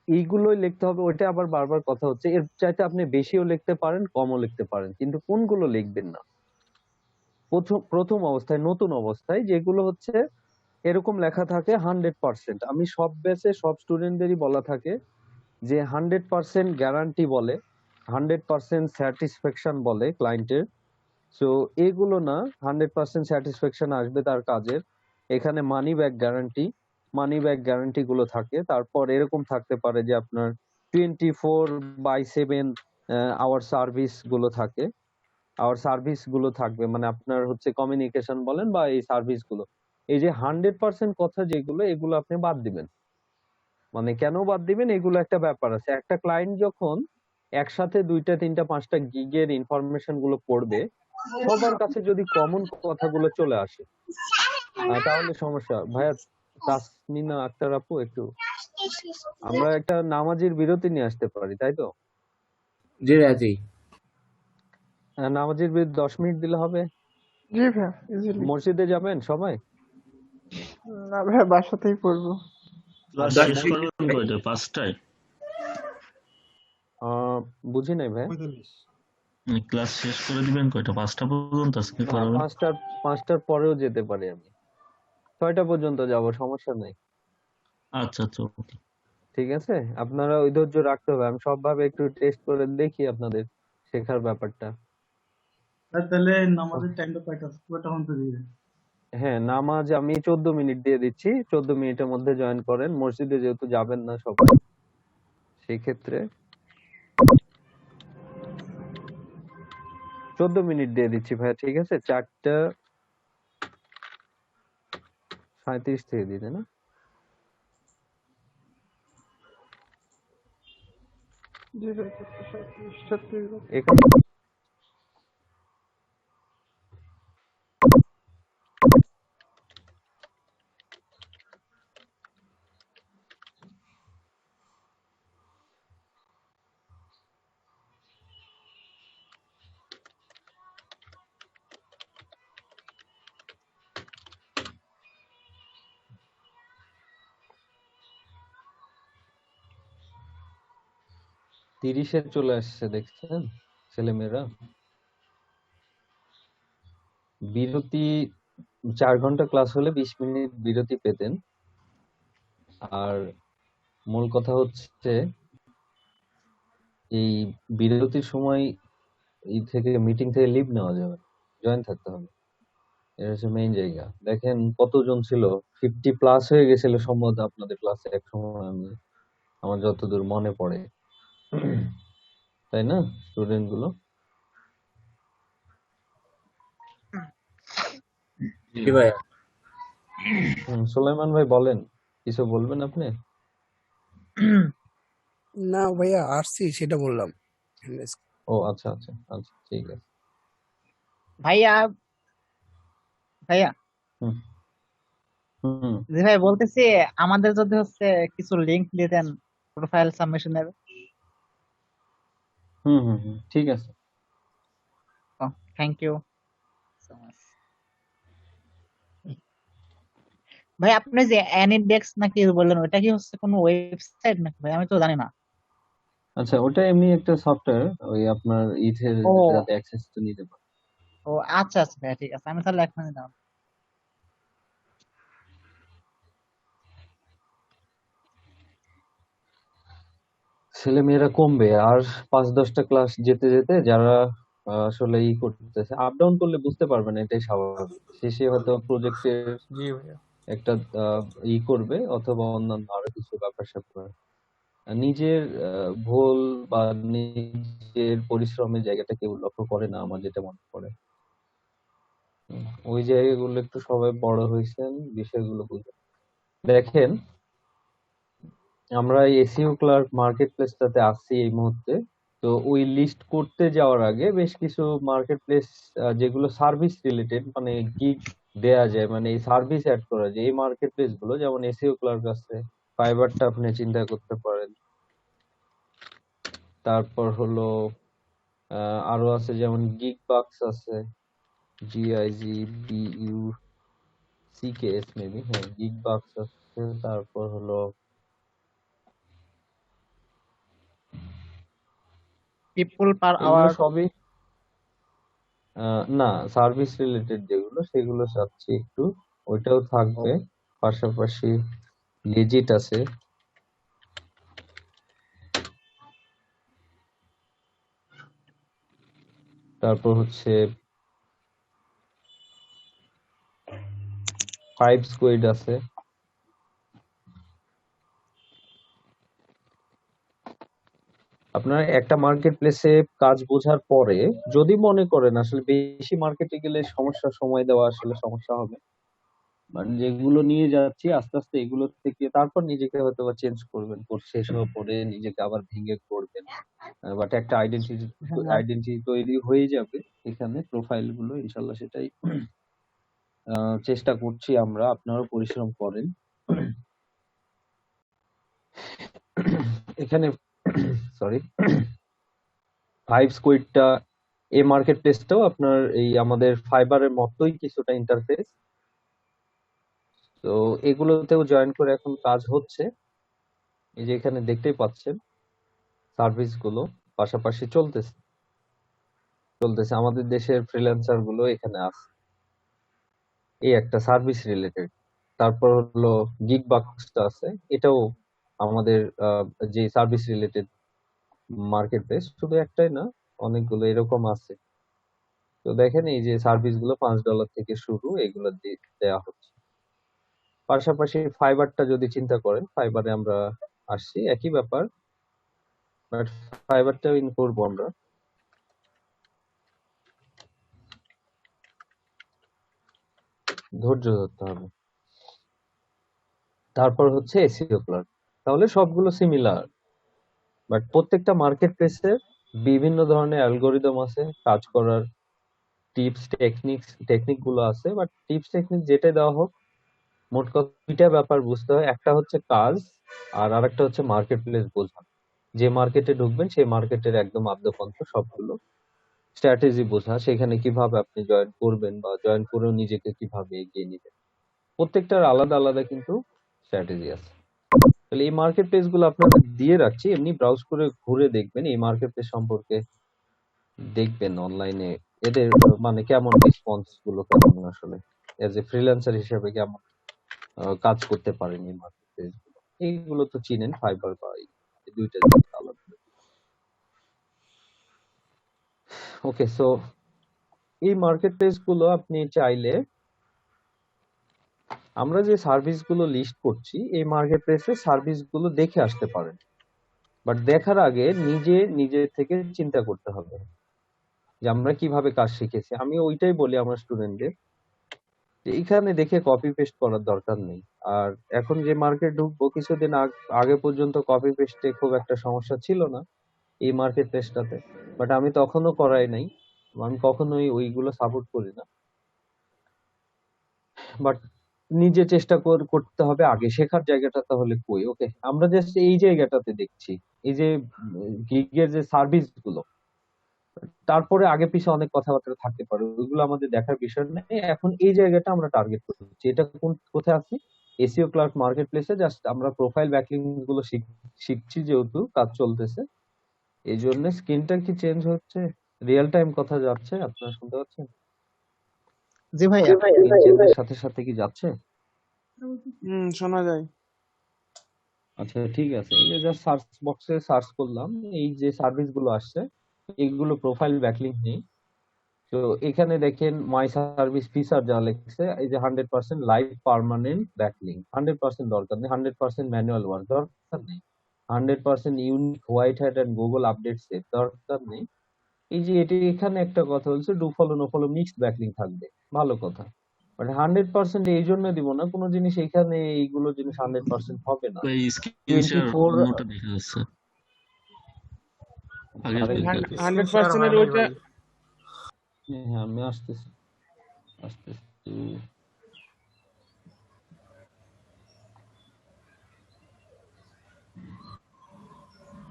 এইগুলোই লিখতে হবে। ওইটা আবার বারবার কথা হচ্ছে, এর চাইতে আপনি বেশিও লিখতে পারেন, কমও লিখতে পারেন, কিন্তু কোনগুলো লিখবেন না প্রথম প্রথম অবস্থায়, নতুন অবস্থায় যেগুলো হচ্ছে এরকম লেখা থাকে 100%। আমি সব ব্যাচে সব স্টুডেন্টদেরই বলা থাকে যে 100% গ্যারান্টি বলে, 100% স্যাটিসফ্যাকশন বলে ক্লায়েন্টের। সো এগুলো না, 100% স্যাটিসফ্যাকশন আসবে তার কাজের, এখানে মানি ব্যাক গ্যারান্টি গুলো থাকে। তারপর এরকম থাকতে পারে যে আপনার 24/7 আওয়ার সার্ভিস গুলো থাকবে, মানে আপনার হচ্ছে কমিউনিকেশন বলেন বা এই সার্ভিস গুলো। এই যে 100% কথা যেগুলো, এগুলো আপনি বাদ দিবেন। মানে কেন বাদ দিবেন, এগুলো একটা ব্যাপার আছে। একটা ক্লায়েন্ট যখন একসাথে 2টা 3টা 5টা গিগের ইনফরমেশন গুলো পড়বে, সবার কাছে যদি কমন কথাগুলো চলে আসে, তাহলে সমস্যা। ভাইয়া, তাসমিনা আক্তার আপু, একটু আমরা একটা নামাজের বিরতি নিয়ে আসতে পারি, তাই তো? জি ভাইয়া জি। নামাজের বিরতি 10 মিনিট দিলে হবে? জি ভাইয়া ইজিলি। মসজিদে যাবেন সবাই? না ভাইয়া বাসাতেই পড়বো। ক্লাস দশ শেষ মিনিট করবেন কয়টা? 5টায়? আহ বুঝি নাই ভাইয়া। 45 ক্লাস শেষ করে দিবেন কয়টা? 5টা পর্যন্ত আজকে না, করাবেন? পাঁচটার পরেও যেতে পারি আমি, 6টা পর্যন্ত যাব, সমস্যা নাই। আচ্ছা ওকে। ঠিক আছে, আপনারা ওই ধৈর্য রাখতে হবে। আমি সবভাবে একটু টেস্ট করে দেখি আপনাদের শেখার ব্যাপারটা। তাহলে নামাজের টাইমটা কয়টা পর্যন্ত দিবেন? হ্যাঁ, নামাজ আমি 14 মিনিট দিয়ে দিচ্ছি, 14 মিনিটের মধ্যে জয়েন করেন। মসজিদে যেহেতু যাবেন না সবাই, সেই ক্ষেত্রে 14 মিনিট দিয়ে দিচ্ছি ভাইয়া, ঠিক আছে? 4:37 থেকে দিতে না, জি ভাই 37 এখানে তিরিশে চলে আসছে, দেখছেন ছেলেমেয়েরা। বিরতি 4 ঘন্টা ক্লাস হলে 20 মিনিট বিরতি পেতেন। আর মূল কথা হচ্ছে এই বিরতির সময় মিটিং থেকে লিভ নেওয়া যাবে, জয়েন থাকতে হবে। এটা হচ্ছে মেইন জায়গা। দেখেন কতজন ছিল, 50+ হয়ে গেছিল সম্ভবত আপনাদের ক্লাসে এক সময়, আমার যতদূর মনে পড়ে, তাই না স্টুডেন্ট গুলো? জি ভাইয়া। সুলাইমান ভাই বলেন, কিছু বলবেন আপনি? না ভাইয়া আসছি সেটা বললাম। ও আচ্ছা, ঠিক আছে। ভাইয়া ভাইয়া হুম হুম জি ভাই বলতেছি, আমাদের যদি হচ্ছে কিছু লিংক দিতেন প্রোফাইল সাবমিশনের। হুম হুম হুম, ঠিক আছে। Thank you so much. ভাই আপনি যে অ্যানিডেক্স নাকি বললেন, ওটা কি হচ্ছে কোনো ওয়েবসাইট নাকি ভাই? আমি তো জানি না। আচ্ছা, ওটা এমনি একটা সফটওয়্যার, ওই আপনার ইথের ও যাতে অ্যাক্সেস তো নিতে পারে। ও আচ্ছা আচ্ছা ভাই, ঠিক আছে, আমি তাহলে এখন দাও। ছেলে মেয়েরা কমবে আর 5-10টা ক্লাস যেতে যেতে, যারা আসলে করতেছে, আপ ডাউন করলে বুঝতে পারবেন, এটাই স্বাভাবিক। শেষে হয়তো প্রজেক্টের জি ভাইয়া। একটা করবে, অথবা অন্যান্য আরো কিছু ব্যাপার স্যাপার নিজের ভুল বা নিজের পরিশ্রমের জায়গাটা কেউ লক্ষ্য করে না, আমার যেটা মনে পড়ে। ওই জায়গাগুলো একটু সবাই বড় হয়েছেন, বিষয়গুলো বুঝে। দেখেন, আমরা এসইও ক্লার্ক মার্কেট প্লেসটাতে আসছি এই মুহূর্তে। তো ওই লিস্ট করতে যাওয়ার আগে বেশ কিছু মার্কেট প্লেস যেগুলো সার্ভিস রিলেটেড, মানে গিগ দেয়া যায়, মানে এই সার্ভিস অ্যাড করা যায়, এই মার্কেট প্লেস গুলো যেমন এসইও ক্লার্ক আছে, ফাইবারটা আপনি চিন্তা করতে পারেন। তারপর হলো আরো আছে, যেমন গিগ বাক্স আছে, GIGBUCKS মেবি, হ্যাঁ গিগ বাক্স আছে। তারপর হলো পিপল পার এগুলো আওয়ার। সবই না, সার্ভিস রিলেটেড যেগুলো সেগুলো চাচ্ছি একটু, ওইটাও থাকবে। পাশাপাশি লিজিট আছে, তারপর হচ্ছে 5 স্কোয়াড আছে। আপনারা একটা মার্কেট প্লেসে কাজ বোঝার পরে যদি মনে করেন আসলে বেশি মার্কেটে গেলে সমস্যা, সময় দেওয়া আসলে সমস্যা হবে, মানে যেগুলো নিয়ে যাচ্ছি আস্তে আস্তে এগুলো থেকে তারপর নিজেকে হয়তো বা চেঞ্জ করবেন, কোর্স শেষ হওয়ার পরে নিজেকে আবার ভেঙে করবেন। বাট একটা আইডেন্টিটি তৈরি হয়ে যাবে এখানে, প্রোফাইল গুলো ইনশাল্লাহ, সেটাই চেষ্টা করছি আমরা। আপনারাও পরিশ্রম করেন। এখানে সরি, 5 স্কোয়াডটা এই মার্কেট প্লেসটাও আপনার এই আমাদের ফাইবারের মতোই কিছুটা ইন্টারফেস। তো এগুলোতেও জয়েন করে এখন কাজ হচ্ছে, এই যে এখানে দেখতেই পাচ্ছেন সার্ভিস গুলো পাশাপাশি চলতেছে। আমাদের দেশের ফ্রিল্যান্সার গুলো এখানে আছে, এই একটা সার্ভিস রিলেটেড। তারপর হলো গিগ বাক্সটা আছে, এটাও আমাদের যে সার্ভিস রিলেটেড মার্কেট প্লেস, শুধু একটাই না, অনেকগুলো এরকম আছে। তো দেখেন এই যে সার্ভিস গুলো $5 থেকে শুরু, এগুলো দেয়া হচ্ছে। পাশাপাশি ফাইবারটা যদি চিন্তা করেন, ফাইবারে আমরা আসছি একই ব্যাপার, বাট ফাইবারটাও ইন করবো আমরা। ধৈর্য ধরতে হবে। তারপর হচ্ছে এসইও ক্লার্ক। তাহলে সবগুলো সিমিলার, বাট প্রত্যেকটা মার্কেট প্লেসের বিভিন্ন ধরনের অ্যালগোরিদম আছে, কাজ করার টিপস টেকনিক গুলো আছে। বাট টিপস টেকনিক যেটা দেওয়া হোক, মোট কথা দুইটা ব্যাপার বুঝতে হয়, একটা হচ্ছে কাজ আর আরেকটা হচ্ছে মার্কেট প্লেস বোঝা। যে মার্কেটে ঢুকবেন সেই মার্কেটের একদম আদ্যপান্ত সবগুলো স্ট্র্যাটেজি বোঝা, সেখানে কিভাবে আপনি জয়েন করবেন বা জয়েন করেও নিজেকে কিভাবে এগিয়ে নিবেন, প্রত্যেকটার আলাদা আলাদা কিন্তু স্ট্র্যাটেজি আছে। তাহলে এই মার্কেট প্লেস গুলো আপনাদের দিয়ে রাখছি, এমনি ব্রাউজ করে ঘুরে দেখবেন এই মার্কেট প্লেস সম্পর্কে, দেখবেন অনলাইনে এদের মানে কেমন রেসপন্স গুলো, কেমন আসলে এজ এ ফ্রিল্যান্সার হিসেবে কেমন কাজ করতে পারেন এই মার্কেট প্লেস গুলো। এইগুলো তো চিনেন, ফাইবার বা এই দুইটা জিনিস আলাদা। ওকে, সো এই মার্কেট প্লেস গুলো আপনি চাইলে, আমরা যে সার্ভিস গুলো লিস্ট করছি এই মার্কেট প্লেসে সার্ভিস গুলো দেখে আসতে পারেন, বাট দেখার আগে নিজে থেকে চিন্তা করতে হবে যে আমরা কিভাবে কাজ শিখেছি। আমি ওইটাই বলি আমার স্টুডেন্টদের, যে এখানে দেখে কপি পেস্ট করার দরকার নেই। আর এখন যে মার্কেট ঢুকবো, কিছুদিন আগে পর্যন্ত কপি পেস্টে খুব একটা সমস্যা ছিল না এই মার্কেট প্লেসটাতে, বাট আমি তখনও করাই নাই, আমি কখনোই ওইগুলো সাপোর্ট করি না। বাট নিজে চেষ্টা করতে হবে, আগে শেখার জায়গাটা তাহলে কই। ওকে, আমরা জাস্ট এই জায়গাটাতে দেখছি, এই যে গিগের যে সার্ভিস গুলো, তারপরে আগে পিছে অনেক কথাবার্তা থাকতে পারে, ওইগুলো আমাদের দেখার বিষয় নেই। এখন এই জায়গাটা আমরা টার্গেট করছি, এটা কোথায় আছি, এসইও ক্লার্ক মার্কেট প্লেসে। জাস্ট আমরা প্রোফাইল ব্যাকলিংক গুলো শিখছি, যেহেতু কাজ চলতেছে এই জন্য। স্ক্রিনটা কি চেঞ্জ হচ্ছে, রিয়েল টাইম কথা যাচ্ছে, আপনারা শুনতে পাচ্ছেন? জি ভাইয়া। স্ক্রিন চেঞ্জের সাথে সাথে কি যাচ্ছে? শোনা যায়। আচ্ছা ঠিক আছে, এই যে জাস্ট সার্চ বক্সে সার্চ করলাম, এই যে সার্ভিস গুলো আসছে এগুলো প্রোফাইল ব্যাকলিংক নেই, তো এখানে দেখেন মাই সার্ভিস ফিচার যা লিখছে, এই যে 100% লাইভ পার্মানেন্ট ব্যাকলিং, 100% দরকার নেই, 100% ম্যানুয়াল ওয়ার্ক দরকার নেই, 100% unique white hat and Google update set দরকার নেই। এই যে এটি এখানে একটা কথা বলছে, do follow no follow mixed backlink থাকবে, ভালো কথা। বাট 100% এই জন্য দিব না, কোনো জিনিস এখানে এইগুলো জিনিস 100% হবে না। এই স্ক্রিন শেয়ার 24 অন্যটা দেখা যাচ্ছে আগের আরেকটা থেকে। 100% এর ওইটা হ্যাঁ আমি আসতেছি আসতেছি।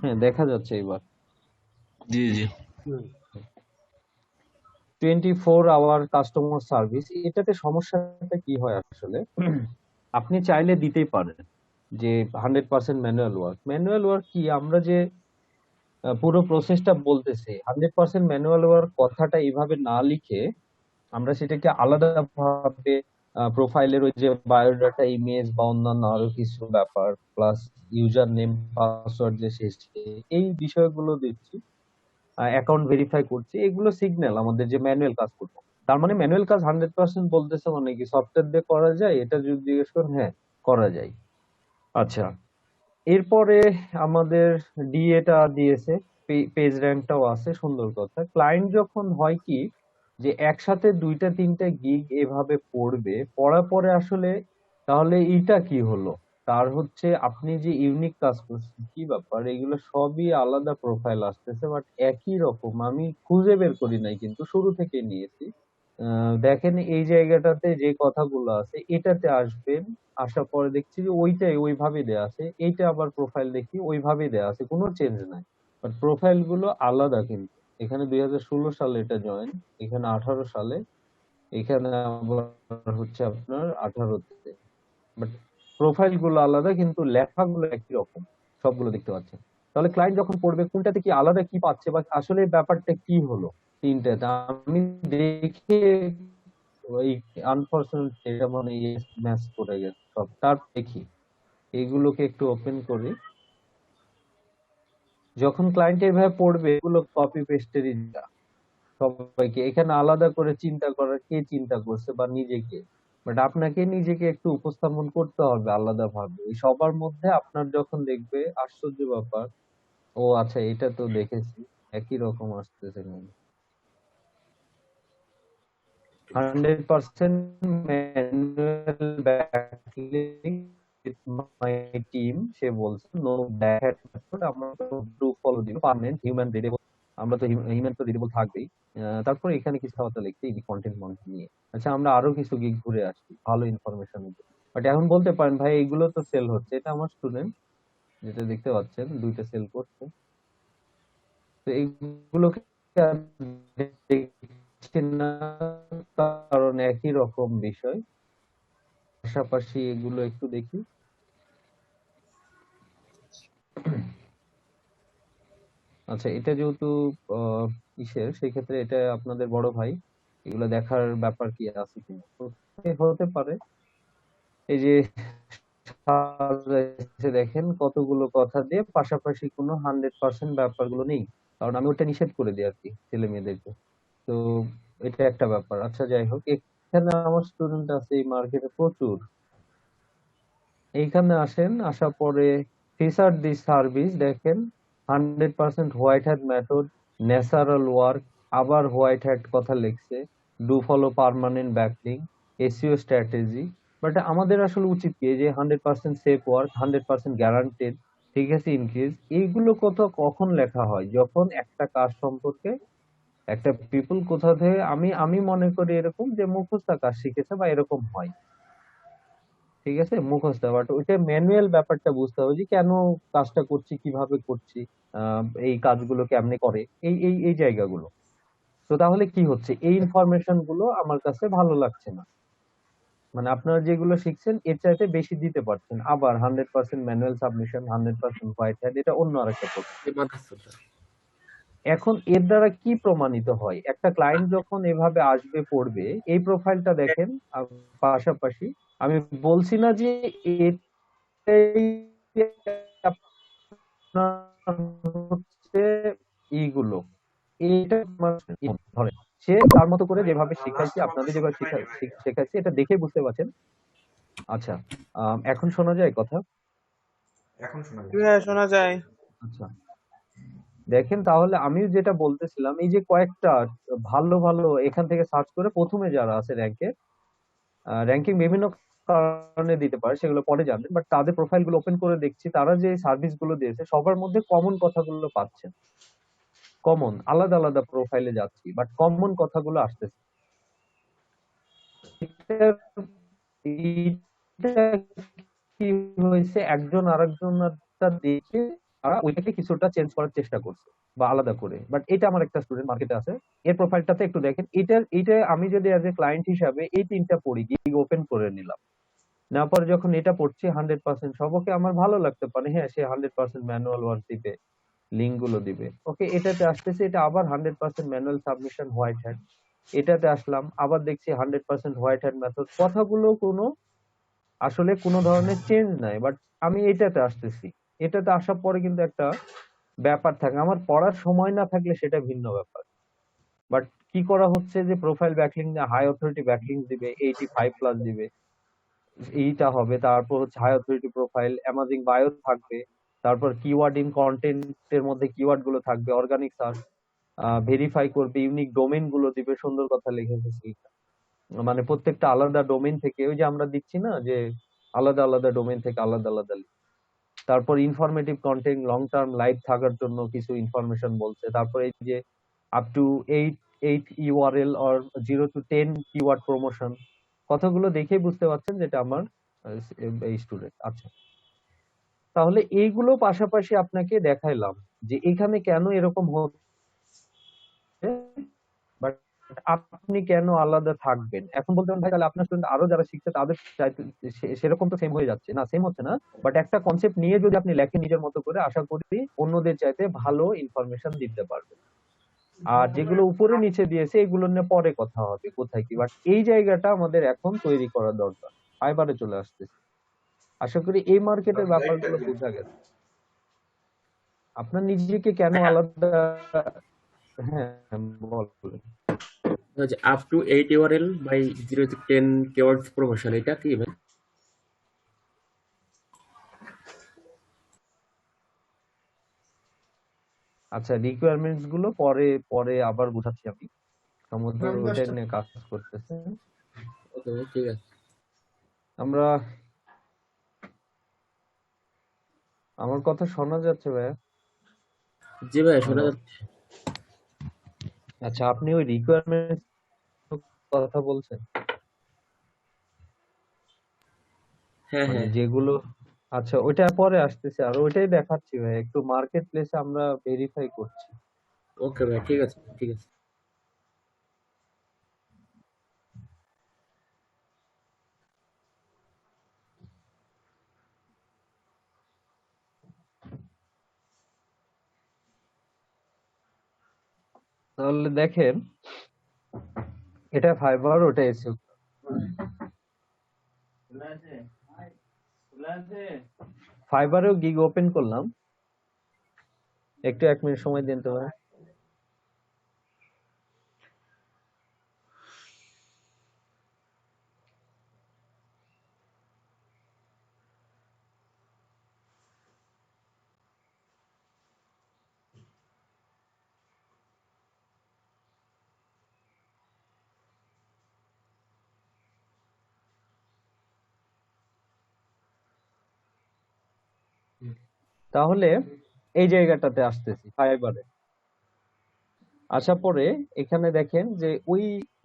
হ্যাঁ দেখা যাচ্ছে এবার। জি জি 24 আওয়ার কাস্টমার সার্ভিস, এটাতে সমস্যাটা কি হয় আসলে, আপনি চাইলে দিতেই পারেন যে 100% ম্যানুয়াল ওয়ার্ক কি, আমরা যে পুরো প্রসেসটা বলতেছি 100% ম্যানুয়াল ওয়ার্ক কথাটা এইভাবে না লিখে আমরা সেটাকে আলাদা ভাবে প্রোফাইলের ওই যে বায়োডাটা ইমেজ বা অন্যান্য আরো কিছু ব্যাপার প্লাস ইউজার নেম পাসওয়ার্ড যে শেষ, এই বিষয়গুলো দিচ্ছি, অ্যাকাউন্ট ভেরিফাই করছি, এগুলো সিগন্যাল আমাদের যে ম্যানুয়াল কাজ করবো। তার মানে ম্যানুয়াল কাজ 100% বলতেছে মানে কি সফটওয়্যার দিয়ে করা যায়, এটা যদি জিজ্ঞেস করেন হ্যাঁ করা যায়। আচ্ছা, এরপরে আমাদের ডিএটা দিয়েছে, পেজ র্যাঙ্কটাও আছে, সুন্দর কথা। ক্লায়েন্ট যখন হয় কি যে একসাথে দুইটা তিনটা গিগ এভাবে পড়বে, পড়ার পরে আসলে তাহলে এইটা কি হলো, তার হচ্ছে আপনি যে ইউনিক কাজ করছেন কি ব্যাপার, এগুলো সবই আলাদা প্রোফাইল আসতেছে বাট একই রকম, আমি খুঁজে বের করি নাই কিন্তু শুরু থেকে নিয়েছি। দেখেন এই জায়গাটাতে যে কথাগুলো আছে এটাতে আসবেন, আসার পরে দেখছি যে ওইটাই ওইভাবে দেয়া আছে, এইটা আবার প্রোফাইল দেখি ওইভাবেই দেয়া আছে, কোনো চেঞ্জ নাই, বাট প্রোফাইল গুলো আলাদা। কিন্তু এখানে 2016 সালে এটা জয়েন, এখানে 18 সালে, এখানে আবার হচ্ছে আপনার 18-তে, বাট প্রোফাইল গুলো আলাদা কিন্তু লেখাগুলো একই রকম, সবগুলো দেখতে পাচ্ছেন। তাহলে ক্লায়েন্ট যখন পড়বে কোনটাতে কি আলাদা কি পাচ্ছে বা আসলে ব্যাপারটা কি হলো তিনটাতে, আমি দেখে ওই আনফরচুনেট এটা মানে ম্যাচ করে গেছে সব। তার দেখি এগুলোকে একটু ওপেন করি, যখন ক্লায়েন্ট এইভাবে পড়বে এগুলো কপি পেস্টেরই যা, সবাইকে এখানে আলাদা করে চিন্তা করার কে চিন্তা করছে বা নিজেকে, বাট আপনাকে নিজেকে একটু উপস্থাপন করতে হবে আলাদা ভাবে এই সবার মধ্যে। আপনার যখন দেখবে আশ্চর্য ব্যাপার, ও আচ্ছা এটা তো দেখেছি একই রকম আসতেছে, 100% manual backlinking with my team, সে বলছে নো ব্যাক, আমরা তো ট্রু ফলো দিব, পার্মানেন্ট হিউম্যান রিডেবল, আমরা তো হিউম্যান তো রিডেবল থাকবেই। তারপরে এখানে কিছু কথা লিখতে এই কন্টেন্ট মন্ট নিয়ে। আচ্ছা আমরা আরো কিছু গিগ ঘুরে আসছি ভালো ইনফরমেশন, বাট এখন বলতে পারেন ভাই এগুলো তো সেল হচ্ছে, এটা আমার স্টুডেন্ট যেটা দেখতে পাচ্ছেন দুইটা সেল করছে, তো এইগুলোকে আর দেখছি না কারণ একই রকম বিষয়। পাশাপাশি এগুলো একটু দেখি, আচ্ছা এটা যেহেতু ইসের সেক্ষেত্রে এটা আপনাদের বড় ভাই, এগুলো দেখার ব্যাপার কি আছে কিনা তো হতে পারে। এই যে সাজাইছে দেখেন কতগুলো কথা দিয়ে, পাশাপাশি কোনো 100% ব্যাপারগুলো নেই, কারণ আমি ওটা নিষেধ করে দিই আর কি ছেলে মেয়েদেরকে। তো এটা একটা ব্যাপার। আচ্ছা যাই হোক, এখানে আমার স্টুডেন্ট আছে এই মার্কেটে প্রচুর, এইখানে আসেন, আসার পরে ফিচার দি সার্ভিস দেখেন 100% white hat method, natural work, আবার হোয়াইট হ্যাট কথা লিখছে, do follow permanent backlink, SEO strategy. But আমাদের আসলে উচিত কি, এই যে 100% সেফ ওয়ার্ক, 100% গ্যারান্টেড, ঠিক আছে ইনক্রিজ, এইগুলো কথা কখন লেখা হয় যখন একটা কাজ সম্পর্কে একটা পিপল কোথা থেকে, আমি আমি মনে করি এরকম যে মুখস্থ কাজ শিখেছে বা এরকম হয়, ঠিক আছে মুখস্থ, বাট ওইটা ম্যানুয়াল ব্যাপারটা বুঝতে হবে যে কেন কাজটা করছি কিভাবে করছি, এই কাজগুলো কেমনে করে, এই এই এই জায়গাগুলো। তো তাহলে কি হচ্ছে, এই ইনফরমেশন গুলো আমার কাছে ভালো লাগছে না, মানে আপনারা যেগুলো শিখছেন এর চাইতে বেশি দিতে পারছেন, আবার 100% ম্যানুয়াল সাবমিশন, 100% হোয়াইট হ্যাট, এটা অন্য আরেকটা প্রশ্ন। এখন এর দ্বারা কি প্রমাণিত হয়, একটা ক্লায়েন্ট যখন এভাবে আসবে পড়বে, এই প্রোফাইলটা দেখেন, পাশাপাশি আমি বলছি না যে এটাই আপনার হচ্ছে এইগুলো, এটা ধরেন সে তার মতো করে যেভাবে শিখাইছে, আপনাদের যেভাবে শেখাইছে, এটা দেখে বুঝতে পারছেন। আচ্ছা, এখন শোনা যায় কথা? জি ভাইয়া শোনা যায়। আচ্ছা, দেখেন তাহলে আমি যেটা বলতেছিলাম, এই যে কয়েকটা ভালো ভালো এখান থেকে সার্চ করে প্রথমে যারা আছে র্যাঙ্কিং বিভিন্ন কারণে দিতে পারে, সেগুলো পরে জানবেন, বাট তাদের প্রোফাইল গুলো ওপেন করে দেখছি, তারা যে সার্ভিস গুলো দিয়েছে সবার মধ্যে কমন কথাগুলো পাচ্ছেন। কমন আলাদা আলাদা প্রোফাইলে যাচ্ছি, বাট কমন কথাগুলো আসতেছে। এইটা কি হয়েছে, একজন আরেকজনটা দেখে তারা ওইটাকে কিছুটা চেঞ্জ করার চেষ্টা করছে বা আলাদা করে। বাট এটা আমার একটা স্টুডেন্ট মার্কেটে আছে, এর প্রোফাইলটাতে একটু দেখেন। এটা আমি যদি অ্যাজ এ ক্লায়েন্ট হিসাবে এই তিনটা পড়ি, গিগ ওপেন করে নিলাম, নেওয়ার পরে যখন এটা পড়ছি 100% সব ওকে, আমার ভালো লাগতে পারে, হ্যাঁ সে 100% ম্যানুয়াল ওয়ার্ক দিবে, লিঙ্ক গুলো দিবে, ওকে। এটাতে আসতেছে, এটা আবার 100% ম্যানুয়াল সাবমিশন হোয়াইট হ্যাট। এটাতে আসলাম, আবার দেখছি 100% হোয়াইট হ্যাট মেথড, কথাগুলো কোনো আসলে কোনো ধরনের চেঞ্জ নাই, বাট আমি এটাতে আসতেছি। এটাতে আসার পরে কিন্তু একটা ব্যাপার থাকে, আমার পড়ার সময় না থাকলে সেটা ভিন্ন ব্যাপার। বাট কি করা হচ্ছে যে profile backlink, high authority backlink দিবে, 85+ দিবে, এইটা হবে। তারপর হচ্ছে high authority profile, amazing bio থাকবে, তারপর কিওয়ার্ড ইন কন্টেন্টের মধ্যে কিওয়ার্ড গুলো থাকবে, অর্গানিক সার্চ ভেরিফাই করবে, ইউনিক ডোমেইন গুলো দিবে, সুন্দর কথা লিখেছে, মানে প্রত্যেকটা আলাদা ডোমেইন থেকে, ওই যে আমরা দিচ্ছি না যে আলাদা আলাদা ডোমেইন থেকে আলাদা আলাদা link। তারপর informative content, long term live থাকার জন্য কিছু ইনফরমেশন বলছে। তারপর এই যে up to 8 URL or 0 to 10 keyword promotion, কথাগুলো দেখেই বুঝতে পারছেন যেটা আমার এই স্টুডেন্ট। আচ্ছা, তাহলে এইগুলো পাশাপাশি আপনাকে দেখাইলাম যে এখানে কেন এরকম হচ্ছে, বাট আপনি কেন আলাদা থাকবেন। এখন বলতে পারেন ভাই তাহলে আপনার স্টুডেন্ট আরো যারা শিখছে তাদের চাইতে সেরকম তো সেম হয়ে যাচ্ছে না, সেম হচ্ছে না, বাট একটা কনসেপ্ট নিয়ে যদি আপনি লেখেন নিজের মতো করে, আশা করি অন্যদের চাইতে ভালো ইনফরমেশন দিতে পারবেন। আর যেগুলো উপরে নিচে দিয়েছে এগুলো নিয়ে পরে কথা হবে কোথায় কি, বাট এই জায়গাটা আমাদের এখন তৈরি করা দরকার। ফাইবারে চলে আসতেছে, আশা করি এই মার্কেটের ব্যাপারগুলো বোঝা গেছে। আপনার নিজেকে কেন আলাদা, হ্যাঁ বলেন। Up to 8 URL by 0 to 10 keywords promotion, এটা কি ভাই? আচ্ছা, রিকোয়ারমেন্টস গুলো পরে পরে আবার বোঝাচ্ছি আমি, সমুদ্র ওইটা নিয়ে কাজ করতেছে। ওকে ভাই, ঠিক আছে। আমরা, আমার কথা শোনা যাচ্ছে ভাইয়া? জি ভাই শোনা হ্যালো, যাচ্ছে। আচ্ছা আপনি ওই রিকোয়ারমেন্টস কথা বলছেন, হ্যাঁ মানে হ্যাঁ। যেগুলো, আচ্ছা ওইটা পরে আসতেছে, আর ওইটাই দেখাচ্ছি ভাই, একটু মার্কেট প্লেসে আমরা ভেরিফাই করছি। ওকে ভাই, ঠিক আছে ঠিক আছে। তাহলে দেখেন, এটা ফাইবার, ওটা এসিও। ফাইবারেও গিগ ওপেন করলাম, একটু 1 মিনিট সময় দিন তো ভাই। তাহলে এই জায়গাটাতে আসতেছি, ফাইবারে আসার পরে এখানে দেখেন যে ওই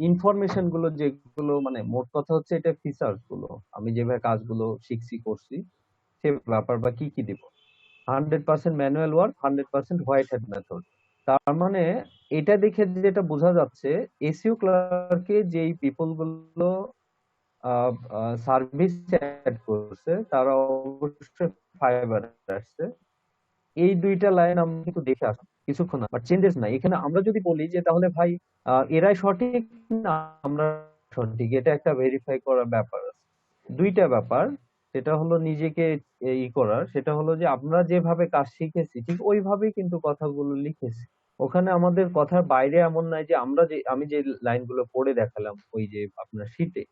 ইনফরমেশন গুলো যেগুলো, মানে মোট কথা হচ্ছে এটা ফিচার্স গুলো, আমি যেভাবে কাজগুলো শিখছি করছি সে ব্যাপার, বা কি কি দিব। 100% manual work, 100% white hat method. তার মানে এটা দেখে যেটা বোঝা যাচ্ছে, এসইও ক্লার্কে যেই পিপল গুলো সার্ভিস অ্যাড করছে তারা অবশ্যই ফাইবারে আসছে। এই দুইটা লাইন আমরা কিন্তু দেখে আসলাম কিছুক্ষণ, বাট চেঞ্জেস নাই এখানে। আমরা যদি বলি যে তাহলে ভাই এরাই সঠিক না আমরা সঠিক, এটা একটা ভেরিফাই করার ব্যাপার আছে। দুইটা ব্যাপার, সেটা হলো নিজেকে করার, সেটা হলো যে আমরা যেভাবে কাজ শিখেছি ঠিক ওইভাবেই কিন্তু কথাগুলো লিখেছি। ওখানে আমাদের কথার বাইরে এমন নাই যে আমি যে লাইনগুলো পড়ে দেখালাম ওই যে আপনার শীটে,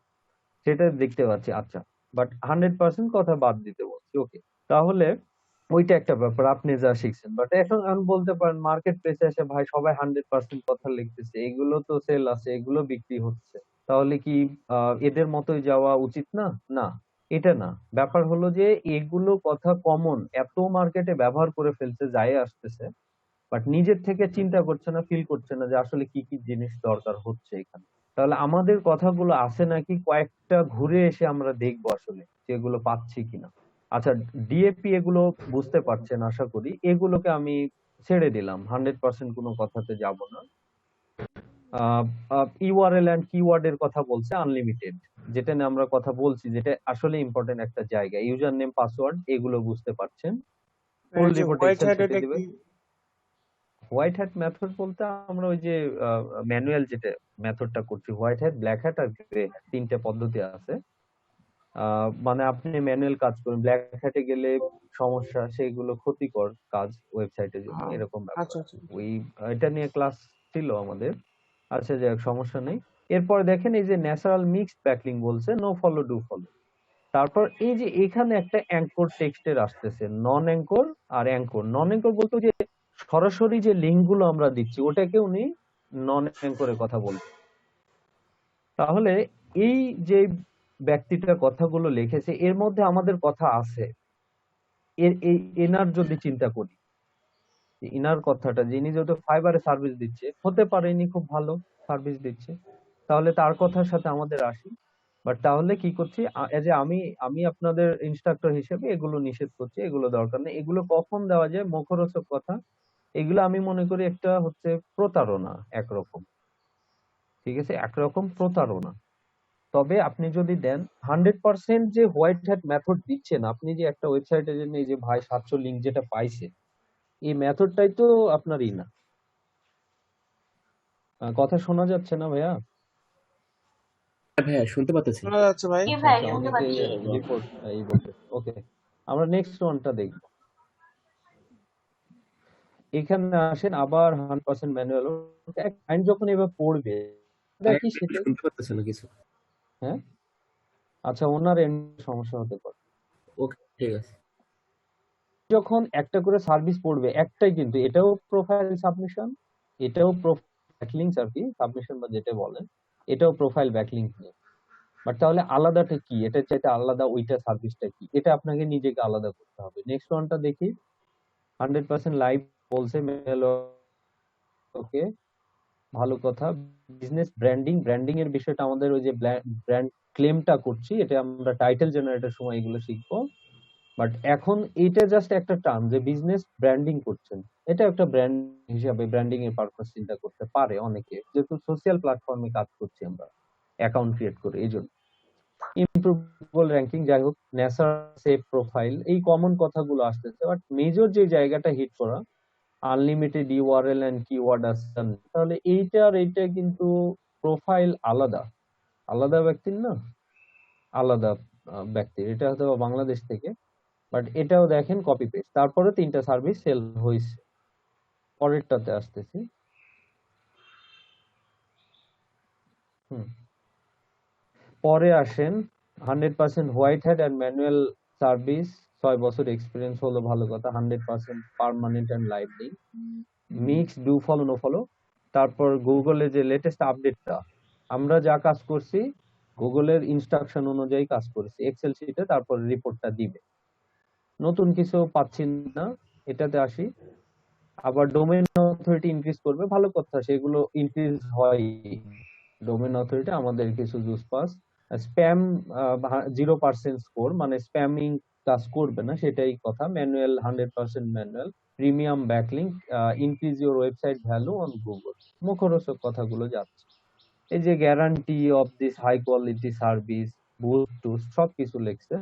সেটা দেখতে পাচ্ছি, আচ্ছা, বাট 100% কথা বাদ দিতে বলছি, ওকে। তাহলে ওইটা একটা ব্যাপার, আপনি যা শিখছেন। বাট এখন আমি বলতে পারেন মার্কেট প্লেসে এসে ভাই সবাই 100% কথা লিখতেছে, এগুলো তো সেল আছে, এগুলো বিক্রি হচ্ছে, তাহলে কি এদের মতোই যাওয়া উচিত না? না, এটা না। ব্যাপার হলো যে এগুলো কথা কমন এত মার্কেটে ব্যবহার করে ফেলছে, যায় আসতেছে, বাট নিজের থেকে চিন্তা করছে না, ফিল করছে না যে আসলে কি কি জিনিস দরকার হচ্ছে এখানে। তাহলে আমাদের কথাগুলো আছে নাকি কয়েকটা ঘুরে এসে আমরা দেখবো আসলে যেগুলো পাচ্ছি কিনা। আচ্ছা, ডিএপি এগুলো বুঝতে পারছেন আশা করি, এগুলোকে আমি ছেড়ে দিলাম, 100% কোনো কথাতে যাব না। ইউআরএল এন্ড কিওয়ার্ড এর কথা বলছে আনলিমিটেড, যেটা নিয়ে আমরা কথা বলছি, যেটা আসলে ইম্পর্টেন্ট একটা জায়গা। ইউজার নেম, পাসওয়ার্ড এগুলো বুঝতে পারছেন। ফুল এই যে রিপোর্ট হোয়াইট এক্সেল হ্যাট শিটে এটা দিবে। কি? হোয়াইট হ্যাট মেথড বলতে আমরা ওই যে ম্যানুয়াল যেটা মেথডটা করছি, হোয়াইট হ্যাট, ব্ল্যাক হ্যাট আর গ্রে হ্যাট, তিনটে পদ্ধতি আছে। মানে আপনি ম্যানুয়াল কাজ করেন, ব্ল্যাক হ্যাটে গেলে সমস্যা, সেগুলো ক্ষতিকর কাজ ওয়েবসাইটের জন্য, এরকম ব্যাপার। আচ্ছা আচ্ছা। ওই এটা নিয়ে ক্লাস ছিল আমাদের। আচ্ছা, যাই হোক, সমস্যা নেই। এরপর দেখেন এই যে ন্যাচারাল মিক্সড ব্যাকলিং বলছে, নো ফলো ডু ফলো। তারপর এই যে এখানে একটা অ্যাঙ্কর টেক্সটের আসতেছে, নন অ্যাঙ্কর আর অ্যাঙ্কর। নন অ্যাঙ্কর বলতে ওই যে সরাসরি যে লিঙ্ক গুলো আমরা দিচ্ছি ওটাকে উনি নন অ্যাঙ্করের কথা বলছেন। তাহলে এই যে ব্যক্তিটা কথাগুলো লিখেছে এর মধ্যে আমাদের কথা আছে। এনার যদি চিন্তা করি, ইনার কথাটা, যিনি যত ফাইবারে সার্ভিস দিচ্ছে, হতে পারে ইনি খুব ভালো সার্ভিস দিচ্ছে, তাহলে তার কথার সাথে আমাদের আসি। বাট তাহলে কি করছি, যে আমি আমি আপনাদের ইনস্ট্রাক্টর হিসেবে এগুলো নিষেধ করছি, এগুলো দরকার নেই। এগুলো কখন দেওয়া যায়, মুখরোচক কথা, এগুলো আমি মনে করি একটা হচ্ছে প্রতারণা একরকম, ঠিক আছে, একরকম প্রতারণা। তবে আপনি যদি দেন 100% যে হোয়াইট হ্যাট মেথড দিচ্ছেন, আপনি যে একটা ওয়েবসাইটে যে এই যে ভাই 700 লিঙ্ক যেটা পাইছে, এই মেথডটাই তো আপনারই না। কথা শোনা যাচ্ছে না ভাইয়া? হ্যাঁ ভাইয়া, শুনতে পাচ্ছি। শোনা যাচ্ছে ভাই। আচ্ছা, অনেকে রিপোর্ট এই বলতে, ওকে। আমরা নেক্সট ওয়ানটা দেখব। এখানে আসেন আবার 100% ম্যানুয়াল। ক্লায়েন্ট যখন এবার পড়বে, দেখি সেটা, শুনতে পাচ্ছি না কিছু। হ্যাঁ, আচ্ছা, ওনার এন্ড সমস্যা হতে পারে। ওকে, ঠিক আছে। যখন একটা করে সার্ভিস পড়বে, একটাই কিন্তু, এটাও প্রোফাইল সাবমিশন, এটাও ব্যাকলিংকস আর কি, সাবমিশন বা যেটা বলেন, এটাও প্রোফাইল ব্যাকলিংক নিয়ে। বাট তাহলে আলাদাটা কি, এটা চাইতে আলাদা ওইটা সার্ভিসটা কি, এটা আপনাকে নিজেকে আলাদা করতে হবে। নেক্সট ওয়ানটা দেখি। 100% লাইভ বলছে মেল, ওকে, ভালো কথা। বিজনেস ব্র্যান্ডিং, ব্র্যান্ডিং এর বিষয়টা আমাদের ওই যে ব্র্যান্ড ক্লেমটা করছি, এটা আমরা টাইটেল জেনারেটের সময় এগুলো শিখবো। বাট এখন এটা জাস্ট একটা টার্ম যে বিজনেস ব্র্যান্ডিং করছেন, এটা একটা ব্র্যান্ড হিসাবে ব্র্যান্ডিং এর পারপাস চিন্তা করতে পারে অনেকে, যেহেতু সোশ্যাল প্ল্যাটফর্মে কাজ করছি আমরা অ্যাকাউন্ট ক্রিয়েট করে, এই জন্য। ইমপ্রুভেবল র্যাঙ্কিং, যাই হোক, নেসার সেফ প্রোফাইল, এই কমন কথাগুলো আসতেছে। বাট মেজর যে জায়গাটা হিট করা, আনলিমিটেড ইউআরএল এন্ড কিওয়ার্ড আসছেন, তাহলে এইটা আর এইটা কিন্তু প্রোফাইল আলাদা, আলাদা ব্যক্তির না, আলাদা ব্যক্তির। এটা হয়তো বাংলাদেশ থেকে, বাট এটাও দেখেন কপি পেস্ট। তারপরে তিনটা সার্ভিস সেল হয়েছে। পরেরটাতে আসতেছি। পরে আসেন 100% white hat and manual service, 6 বছর এক্সপিরিয়েন্স হলো, ভালো কথা। 100% permanent and lively, mix, do follow no follow. তারপর গুগলের যে লেটেস্ট আপডেটটা, আমরা যা কাজ করছি গুগলের ইনস্ট্রাকশন অনুযায়ী কাজ করেছি এক্সেল শিটে, তারপর রিপোর্টটা দিবে। নতুন কিছু পাচ্ছি না, এটাতে আসি। আবার ডোমেইন অথরিটি ইনক্রিজ করবে, ভালো কথা, সেগুলো ইনক্রিজ হয়। ডোমেইন অথরিটি আমাদের কিছু জুস পাস। স্প্যাম 0% স্কোর, মানে স্প্যামিং কাজ করবে না, সেটাই কথা। Manual 100% manual. Premium backlink, increase your website value on Google. মুখরোচক কথাগুলো যাচ্ছে। এই যে guarantee of this high quality service, boost টুস্ট, সবকিছু লিখছে।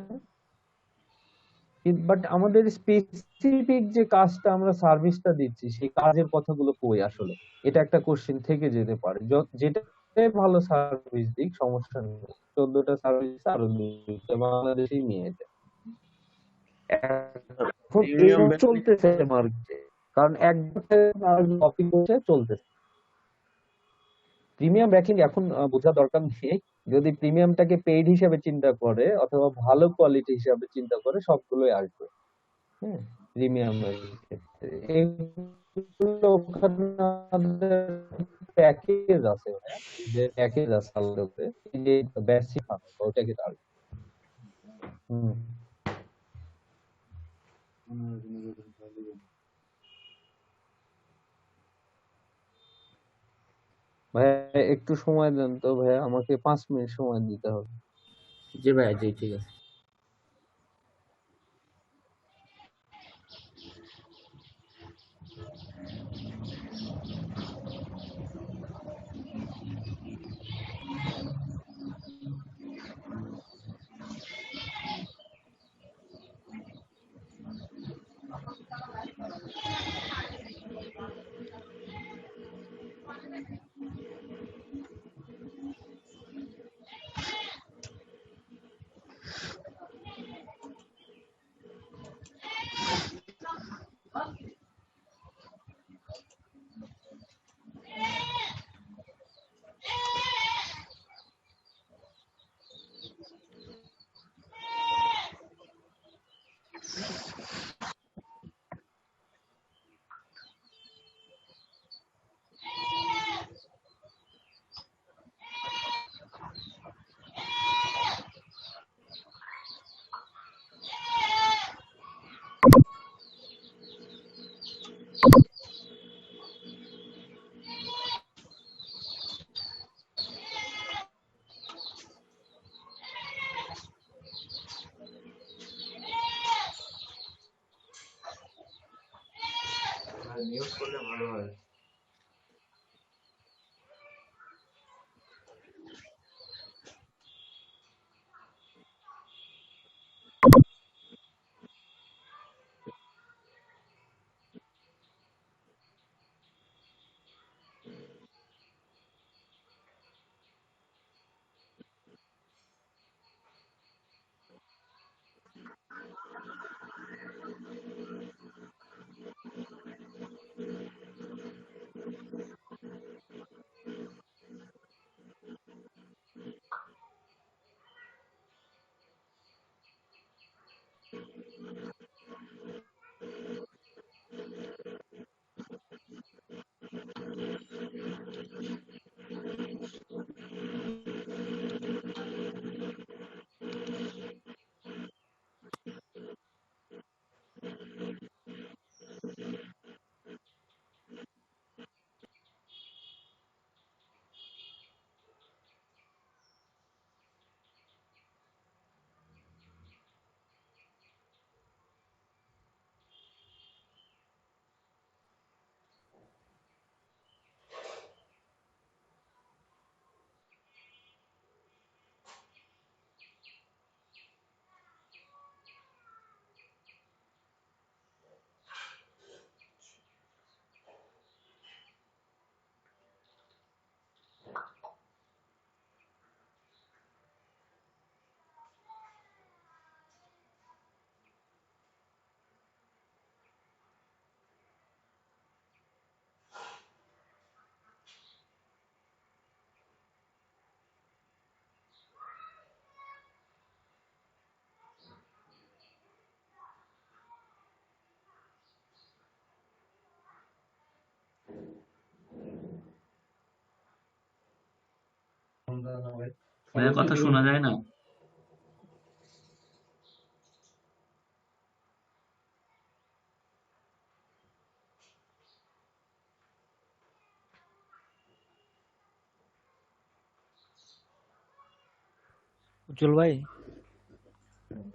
বাট আমাদের স্পেসিফিক যে কাজটা আমরা সার্ভিসটা দিচ্ছি, সেই কাজের কথাগুলো কই আসলে, এটা একটা কোশ্চেন থেকে যেতে পারে। যেটা ভালো সার্ভিস দিক, সমস্যা নেই, 14টা সার্ভিস আরো দুইটা বাংলাদেশেই নিয়ে যায়। এখন এই প্রিমিয়াম চলতেছে মার্কেটে, কারণ এক বছর কপি করছে চলতেছে। প্রিমিয়াম ব্যাকলিং এখন বোঝা দরকার নেই। যদি প্রিমিয়ামটাকে পেইড হিসাবে চিন্তা করে অথবা ভালো কোয়ালিটি হিসাবে চিন্তা করে সবগুলোই আসবে। হ্যাঁ, প্রিমিয়ামের ক্ষেত্রে এগুলো ওখানে প্যাকেজ আছে, যে প্যাকেজ আছে আলাদা, যে বেসিক ওটাকে তার হুম। ভাইয়া একটু সময় দেন তো ভাইয়া, আমাকে 5 মিনিট সময় দিতে হবে। জি ভাইয়া, জি ঠিক আছে। মিউট করলে ভালো হয়। ভাইয়া কথা শোনা যায় না। উজ্জ্বল ভাই,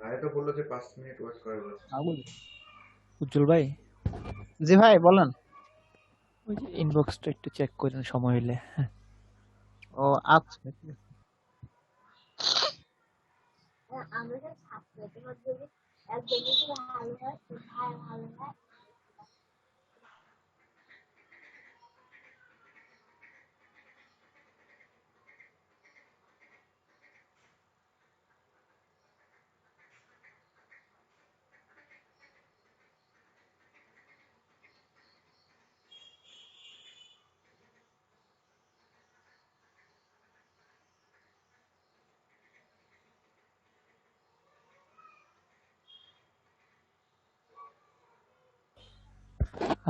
ভাইয়া তো বললো যে 5 মিনিট ওয়েট করার বলছে। উজ্জ্বল ভাই, জি ভাই বলেন। ওই যে ইনবক্সটা একটু চেক করেন সময় হইলে। ও আচ্ছা।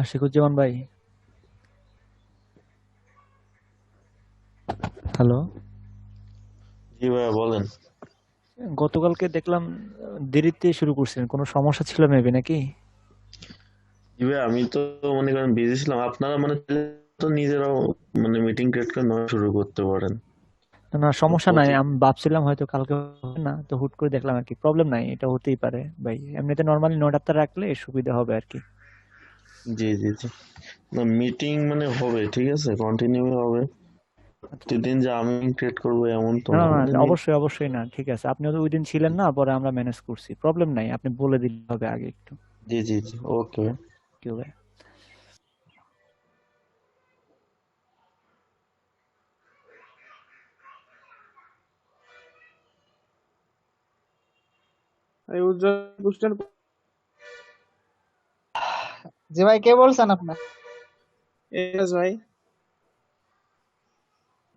আশিকুজ্জামান ভাই, হ্যালো। জি ভাইয়া বলেন। গতকালকে দেখলাম দেরিতে শুরু করছেন, কোনো সমস্যা ছিল মেবি নাকি? জি ভাইয়া আমি তো মনে করেন বিজি ছিলাম, আপনারা মানে চাইলে তো নিজেরাও মানে মিটিং ক্রিয়েট করে নয় শুরু করতে পারেন। না না, সমস্যা নাই, প্রতি আমি ভাবছিলাম হয়তো কালকে হবে না, তো হুট করে দেখলাম আর কি। প্রবলেম নাই, এটা হতেই পারে ভাই। এমনিতে নর্মালি 9টাতে রাখলে সুবিধা হবে আর কি। জি জি জি, না মিটিং মানে হবে, ঠিক আছে, কন্টিনিউ হবে। প্রতিদিন যে আমি ক্রিয়েট করবো এমন তো না না, না মানে না, অবশ্যই অবশ্যই না, ঠিক আছে। আপনি তো ওই দিন ছিলেন না, পরে আমরা ম্যানেজ করছি, প্রবলেম নাই। আপনি বলে দিলে হবে আগে একটু। জি জি জি, ওকে। কি ভাই? জি ভাই, কে বলছেন আপনি? ভাই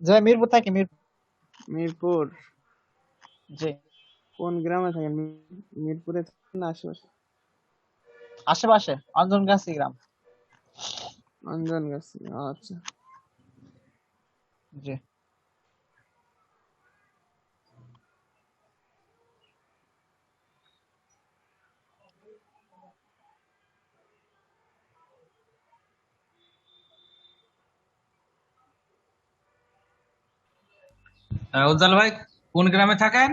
জি ভাই, মিরপুর থাকি, মিরপুর। মিরপুর জি। কোন গ্রামে থাকেন? মিরপুরে থাকেন না আশেপাশে? আশেপাশে, অঞ্জনগাছি গ্রাম। অঞ্জনগাছি, আচ্ছা। জি। উজ্জ্বল ভাই কোন গ্রামে থাকেন?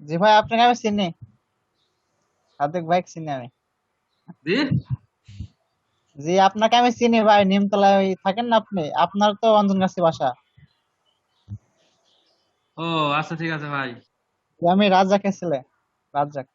জি ভাই, আপনাকে আমি চিনি, সাদেক ভাই চিনি আমি। জি জি, আপনাকে আমি চিনি ভাই, নিমতলায় থাকেন না আপনি? আপনার তো অঞ্জনগাছি বাসা। ও আচ্ছা, ঠিক আছে ভাই। জি, আমি রাজ্জাকের ছেলে, রাজ্জাক।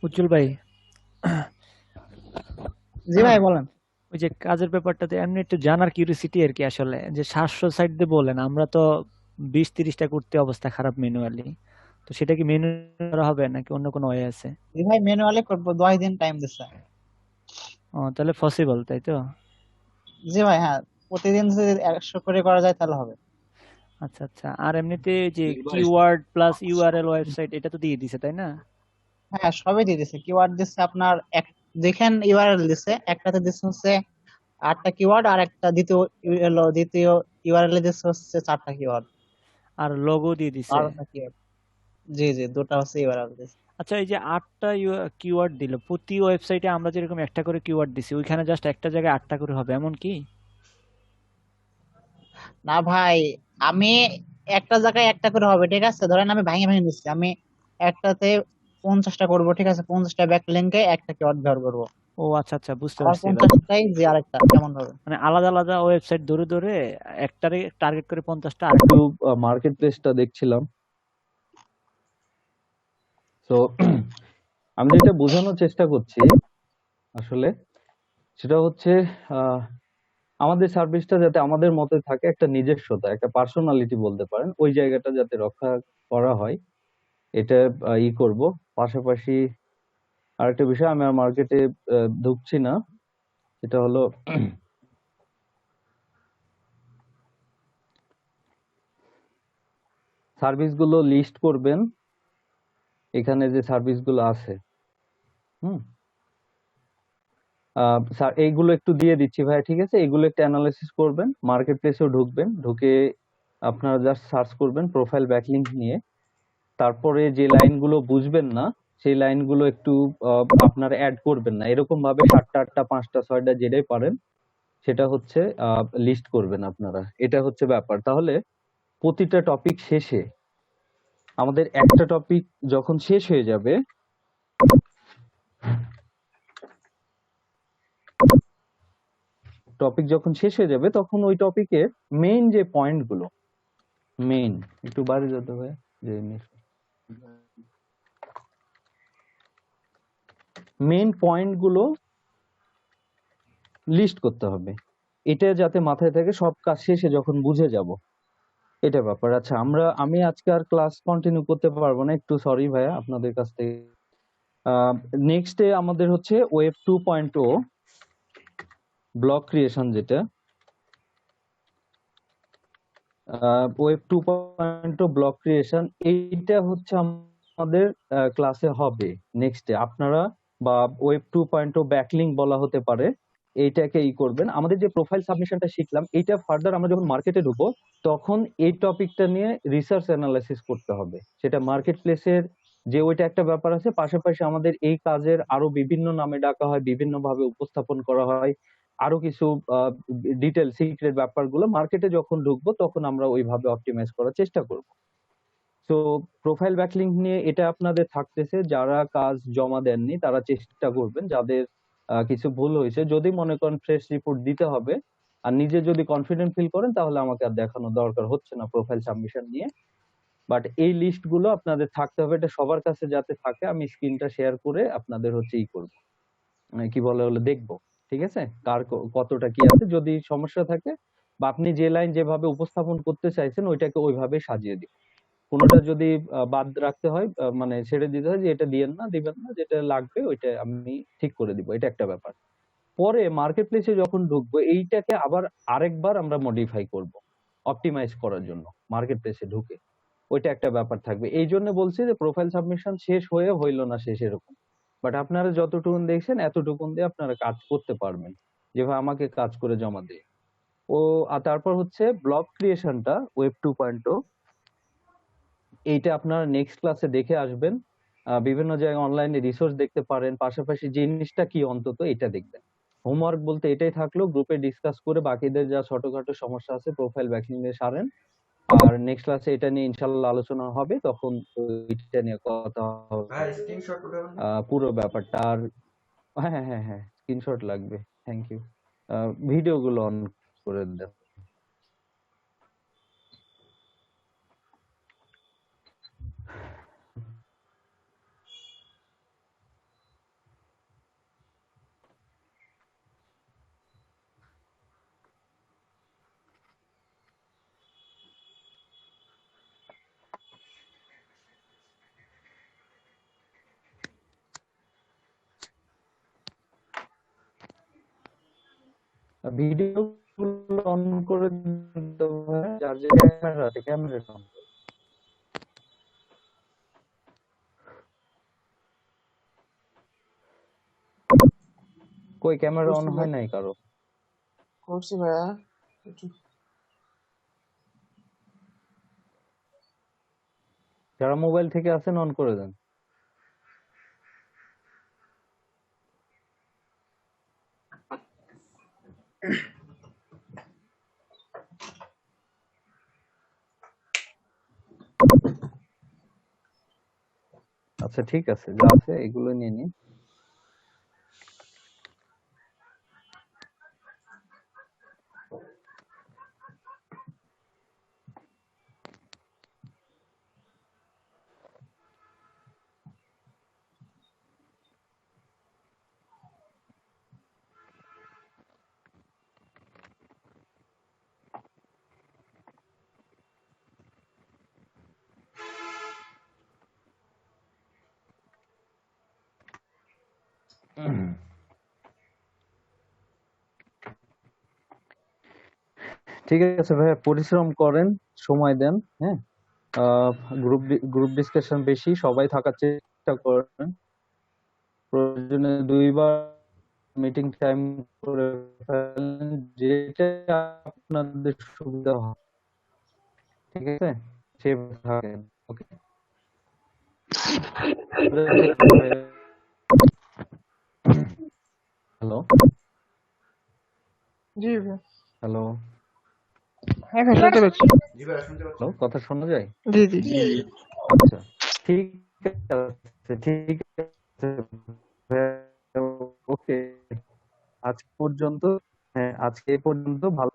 উজ্জ্বল ভাই, জি ভাই বলেন। ওই যে কাজের ব্যাপারটাতে এমনি একটু জানার কিউরিসিটি আর কি। আসলে যে 700 সাইড দিয়ে বলেন, আমরা তো 20-30টা করতে অবস্থা খারাপ ম্যানুয়ালি। তো সেটা কি মেনু করা হবে নাকি অন্য কোনো ওয়ে আছে? জি ভাই, ম্যানুয়ালি করবো, 10 দিন টাইম দিচ্ছে। ও, তাহলে পসিবল, তাই তো? জি ভাই, হ্যাঁ, প্রতিদিন যদি 100 করে করা যায় তাহলে হবে। আচ্ছা আচ্ছা। আর এমনিতে যে কিওয়ার্ড প্লাস ইউআরএল ওয়েবসাইট, এটা তো দিয়ে দিছে তাই না? হ্যাঁ, সবই দিয়ে দিচ্ছে। কিওয়ার্ড দিচ্ছে আপনার দেখেন, ইউআরএল দিচ্ছে, একটাতে দিচ্ছে হচ্ছে 8টা কিওয়ার্ড, আর একটা দ্বিতীয় ইউআরএল এ দিচ্ছে হচ্ছে 4টা কিওয়ার্ড, আর লোগো দিয়ে দিছে। 12টা কিওয়ার্ড। জি জি, দুটা হচ্ছে ইউআরএল দিচ্ছে। আচ্ছা, এই যে 8টা কিওয়ার্ড দিল, প্রতি ওয়েবসাইটে আমরা যেরকম একটা করে কিওয়ার্ড দিছি, ওইখানে জাস্ট একটা জায়গায় 8টা করে হবে এমন কি? না ভাই, আমি একটা জায়গায় একটা করে হবে, ঠিক আছে? ধরেন আমি ভাঙে ভাঙে দিচ্ছি, আমি একটাতে 50টা করবো, ঠিক আছে? 50টা ব্যাক লিঙ্কে একটা কিওয়ার্ড ব্যবহার করবো, ও আচ্ছা আচ্ছা, বুঝতে আবার পারছি এবার। 50টাই যে আরেকটা, কেমন হবে? মানে আলাদা আলাদা ওয়েবসাইট ধরে ধরে একটারে টার্গেট করে 50টা আর একটু মার্কেট প্লেসটা দেখছিলাম, তো আমি যেটা বোঝানোর চেষ্টা করছি আসলে, সেটা হচ্ছে আহ, আমাদের সার্ভিসটা যাতে আমাদের মতে থাকে, একটা নিজস্বতা, একটা পার্সোনালিটি বলতে পারেন, ওই জায়গাটা যাতে রক্ষা করা হয়, এটা করব। পাশাপাশি আরেকটা বিষয়, আমি আর মার্কেটে ঢুকছি না, সেটা হলো সার্ভিস গুলো লিস্ট করবেন, এখানে যে সার্ভিস গুলো আছে। হুম, স্যার এইগুলো একটু দিয়ে দিচ্ছি ভাই, ঠিক আছে? এগুলো একটু অ্যানালাইসিস করবেন, মার্কেট প্লেসেও ঢুকবেন, ঢুকে আপনারা জাস্ট সার্চ করবেন প্রোফাইল ব্যাকলিংক নিয়ে। তারপরে যে লাইনগুলো বুঝবেন না, সেই লাইনগুলো একটু আপনারা অ্যাড করবেন না, এরকম ভাবে 7টা 8টা 5টা 6টা যেটাই পারেন সেটা হচ্ছে লিস্ট করবেন আপনারা। এটা হচ্ছে ব্যাপার। তাহলে প্রতিটা টপিক শেষে, আমাদের একটা টপিক যখন শেষ হয়ে যাবে, তখন ওই টপিকের মেইন যে পয়েন্ট গুলো, মেইন, একটু বাইরে যেতে হবে যে মেইন পয়েন্ট গুলো লিস্ট করতে হবে। এটা যাতে মাথায় থাকে, সব কাজ শেষে যখন বুঝে যাব এটা ব্যাপার। আচ্ছা, আমি আজকে আর ক্লাস কন্টিনিউ করতে পারবো না, একটু সরি ভাইয়া আপনাদের কাছ থেকে। নেক্সট ডে আমাদের হচ্ছে ওয়েব 2.0 ব্লক ক্রিয়েশন, যেটা ওয়েব 2.0 ব্লক ক্রিয়েশন, এইটা হচ্ছে আমাদের ক্লাসে হবে নেক্সট ডে। আপনারা বা ওয়েব 2.0 ব্যাকলিংক বলা হতে পারে, এইটাকে করবেন। আমাদের যে প্রোফাইল সাবমিশনটা শিখলাম, এইটা ফার্দার আমরা যখন মার্কেটে ঢুকবো তখন এই টপিকটা নিয়ে রিসার্চ অ্যানালাইসিস করতে হবে। সেটা মার্কেট প্লেসের যে ওইটা একটা ব্যাপার আছে, পাশাপাশি আমাদের এই কাজের আরো বিভিন্ন নামে ডাকা হয়, বিভিন্ন ভাবে উপস্থাপন করা হয়, আরো কিছু ডিটেল সিক্রেট ব্যাপারগুলো মার্কেটে যখন ঢুকবো তখন আমরা ওইভাবে অপটিমাইজ করার চেষ্টা করব। তো প্রোফাইল ব্যাকলিংক নিয়ে এটা আপনাদের থাকতেছে, যারা কাজ জমা দেননি তারা চেষ্টা করবেন, যাদের কিছু ভুল হয়েছে, যদি মনে করেন ফ্রেশ রিপোর্ট দিতে হবে আর নিজে যদি কনফিডেন্ট ফিল করেন, তাহলে আমাকে আর দেখানো দরকার হচ্ছে না প্রোফাইল সাবমিশন নিয়ে। বাট এই লিস্ট গুলো আপনাদের থাকতে হবে, এটা সবার কাছে যাতে থাকে। আমি স্ক্রিনটা শেয়ার করে আপনাদের হচ্ছে করব, কি বলে হলো দেখবো, ঠিক আছে, কার কতটা কি আছে। যদি সমস্যা থাকে বা আপনি যে লাইন যেভাবে উপস্থাপন করতে চাইছেন ওইটাকে ওইভাবে সাজিয়ে দিন। কোনোটা যদি বাদ রাখতে হয়, মানে ছেড়ে দিতে হয় যে এটা দিয়েন না, দিবেন না, যেটা লাগবে ওইটা আমি ঠিক করে দিব, এটা একটা ব্যাপার। পরে মার্কেট প্লেসে যখন ঢুকবো এইটাকে আবার আরেকবার আমরা মডিফাই করব অপটিমাইজ করার জন্য মার্কেট প্লেসে ঢুকে, ওইটা একটা ব্যাপার থাকবে। এই জন্য বলছি যে প্রোফাইল সাবমিশন শেষ হয়ে হইলো না শেষ, এরকম। বাট আপনারা যতটুকুন দেখছেন এতটুকুন দিয়ে আপনারা কাজ করতে পারবেন, যেভাবে আমাকে কাজ করে জমা দিয়ে। আর তারপর হচ্ছে ব্লগ ক্রিয়েশনটা ওয়েব 2.0, এইটা আপনারা নেক্সট ক্লাসে দেখে আসবেন। বিভিন্ন জায়গায় অনলাইনে রিসোর্স দেখতে পারেন, পাশাপাশি জিনিসটা কি অন্তত এটা দেখবেন। হোমওয়ার্ক বলতে এটাই থাকলো, গ্রুপে ডিসকাস করে বাকিদের যা ছোটখাটো সমস্যা আছে প্রোফাইল ব্যাকলিং এ সারেন। আর নেক্সট ক্লাসে এটা নিয়ে ইনশাআল্লাহ আলোচনা হবে, তখন ওইটা নিয়ে কথা ভাই হবে স্ক্রিনশট উঠাবেন না? পুরো ব্যাপারটা। আর হ্যাঁ হ্যাঁ হ্যাঁ, স্ক্রিনশট লাগবে, থ্যাংক ইউ। ভিডিও গুলো অন করে দেন। ভিডিও গুলো অন করে দিতে হবে, যার যে ক্যামেরা আছে ক্যামেরা অন। কই ক্যামেরা অন করছি ভাই হয় নাই কারো? করছি ভাইয়া একটু যারা মোবাইল থেকে আছেন অন করে দেন। আচ্ছা ঠিক আছে, যা আছে এগুলো নিয়ে নিন। ঠিক আছে ভাইয়া, পরিশ্রম করেন, সময় দেন, হ্যাঁ। গ্রুপ গ্রুপ ডিসকাশন বেশি, সবাই থাকার চেষ্টা করেন। প্রয়োজনে 2বার মিটিং টাইম করে ফেলেন, যেটা আপনাদের সুবিধা হয়, ঠিক আছে, সেভাবে থাকেন। ওকে, হ্যালো জি ভাই হ্যালো হ্যাঁ ভাই শুনতে পাচ্ছি জি ভাই শুনতে পাচ্ছি। হ্যালো, কথা শোনা যায়? জি জি আচ্ছা ঠিক আছে, ঠিক আছে, ওকে, আজ পর্যন্ত, হ্যাঁ আজকে এই পর্যন্ত, ভালো